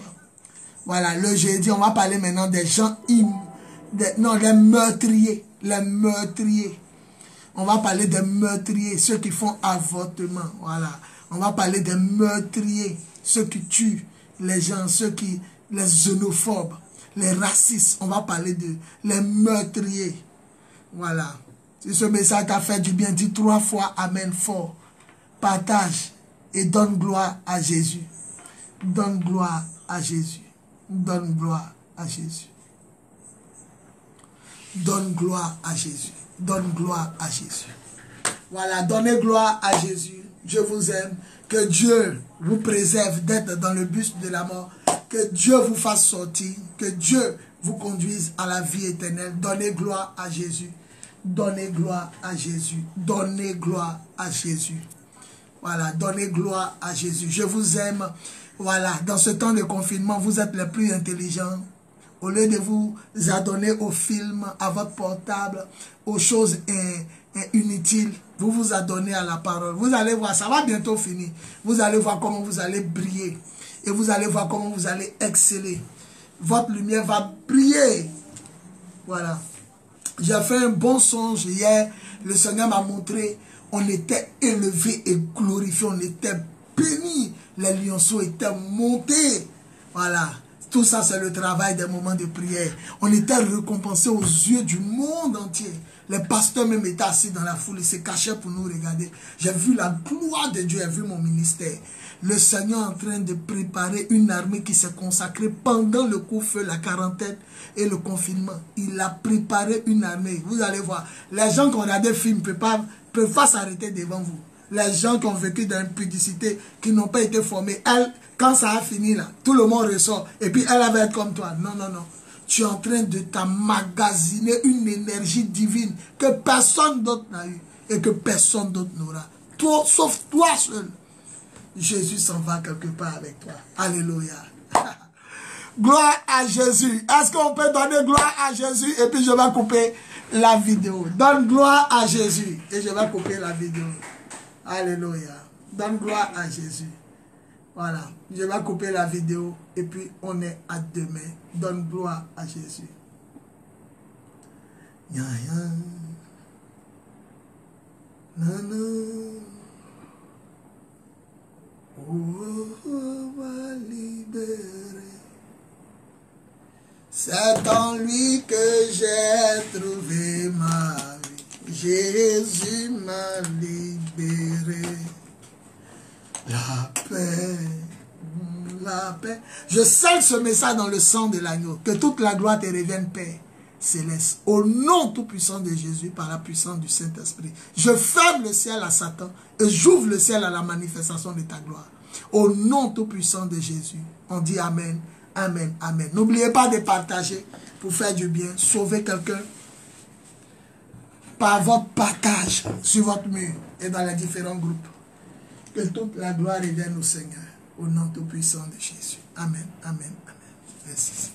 Voilà, le jeudi, on va parler maintenant des gens, les meurtriers. Les meurtriers. On va parler des meurtriers, ceux qui font avortement. Voilà. On va parler des meurtriers, ceux qui tuent les gens, les xénophobes, les racistes. On va parler de les meurtriers. Voilà. Si ce message t'a fait du bien, dis 3 fois Amen fort. Partage et donne gloire à Jésus. Donne gloire à Jésus. Donne gloire à Jésus. Donne gloire à Jésus. Donne gloire à Jésus. Voilà, donnez gloire à Jésus. Je vous aime. Que Dieu vous préserve d'être dans le bus de la mort. Que Dieu vous fasse sortir. Que Dieu vous conduise à la vie éternelle. Donnez gloire à Jésus. Donnez gloire à Jésus. Donnez gloire à Jésus. Voilà, donnez gloire à Jésus. Je vous aime. Voilà, dans ce temps de confinement, vous êtes les plus intelligents. Au lieu de vous adonner aux films, à votre portable, aux choses inutiles, vous vous adonnez à la parole. Vous allez voir, ça va bientôt finir. Vous allez voir comment vous allez briller. Et vous allez voir comment vous allez exceller. Votre lumière va briller. Voilà. J'ai fait un bon songe hier. Le Seigneur m'a montré, on était élevé et glorifié. On était bénis. Les lionceaux étaient montés. Voilà. Tout ça, c'est le travail des moments de prière. On était récompensés aux yeux du monde entier. Les pasteurs même étaient assis dans la foule. Ils se cachaient pour nous regarder. J'ai vu la gloire de Dieu. J'ai vu mon ministère. Le Seigneur est en train de préparer une armée qui s'est consacrée pendant le coup-feu, la quarantaine et le confinement. Il a préparé une armée. Vous allez voir. Les gens qui ont regardé le film ne peuvent pas s'arrêter devant vous. Les gens qui ont vécu dans l'impudicité, qui n'ont pas été formés, elle, quand ça a fini là, tout le monde ressort. Et puis elle va être comme toi. Non, non, non. Tu es en train de t'emmagasiner une énergie divine que personne d'autre n'a eu et que personne d'autre n'aura. Toi, sauf toi seul. Jésus s'en va quelque part avec toi. Alléluia. Gloire à Jésus. Est-ce qu'on peut donner gloire à Jésus? Et puis je vais couper la vidéo. Donne gloire à Jésus. Et je vais couper la vidéo. Alléluia. Donne gloire à Jésus. Voilà. Je vais couper la vidéo. Et puis on est à demain. Donne gloire à Jésus. Ya, ya. Oh, va libérer. C'est en lui que j'ai trouvé ma vie. Jésus m'a libéré. La paix, la paix. Je scelle ce message dans le sang de l'agneau. Que toute la gloire te revienne, Père céleste. Au nom tout-puissant de Jésus, par la puissance du Saint-Esprit. Je ferme le ciel à Satan et j'ouvre le ciel à la manifestation de ta gloire. Au nom tout-puissant de Jésus, on dit Amen, Amen, Amen. N'oubliez pas de partager pour faire du bien, sauver quelqu'un par votre partage sur votre mur et dans les différents groupes. Que toute la gloire revienne au Seigneur, au nom tout-puissant de Jésus. Amen, Amen, Amen. Merci.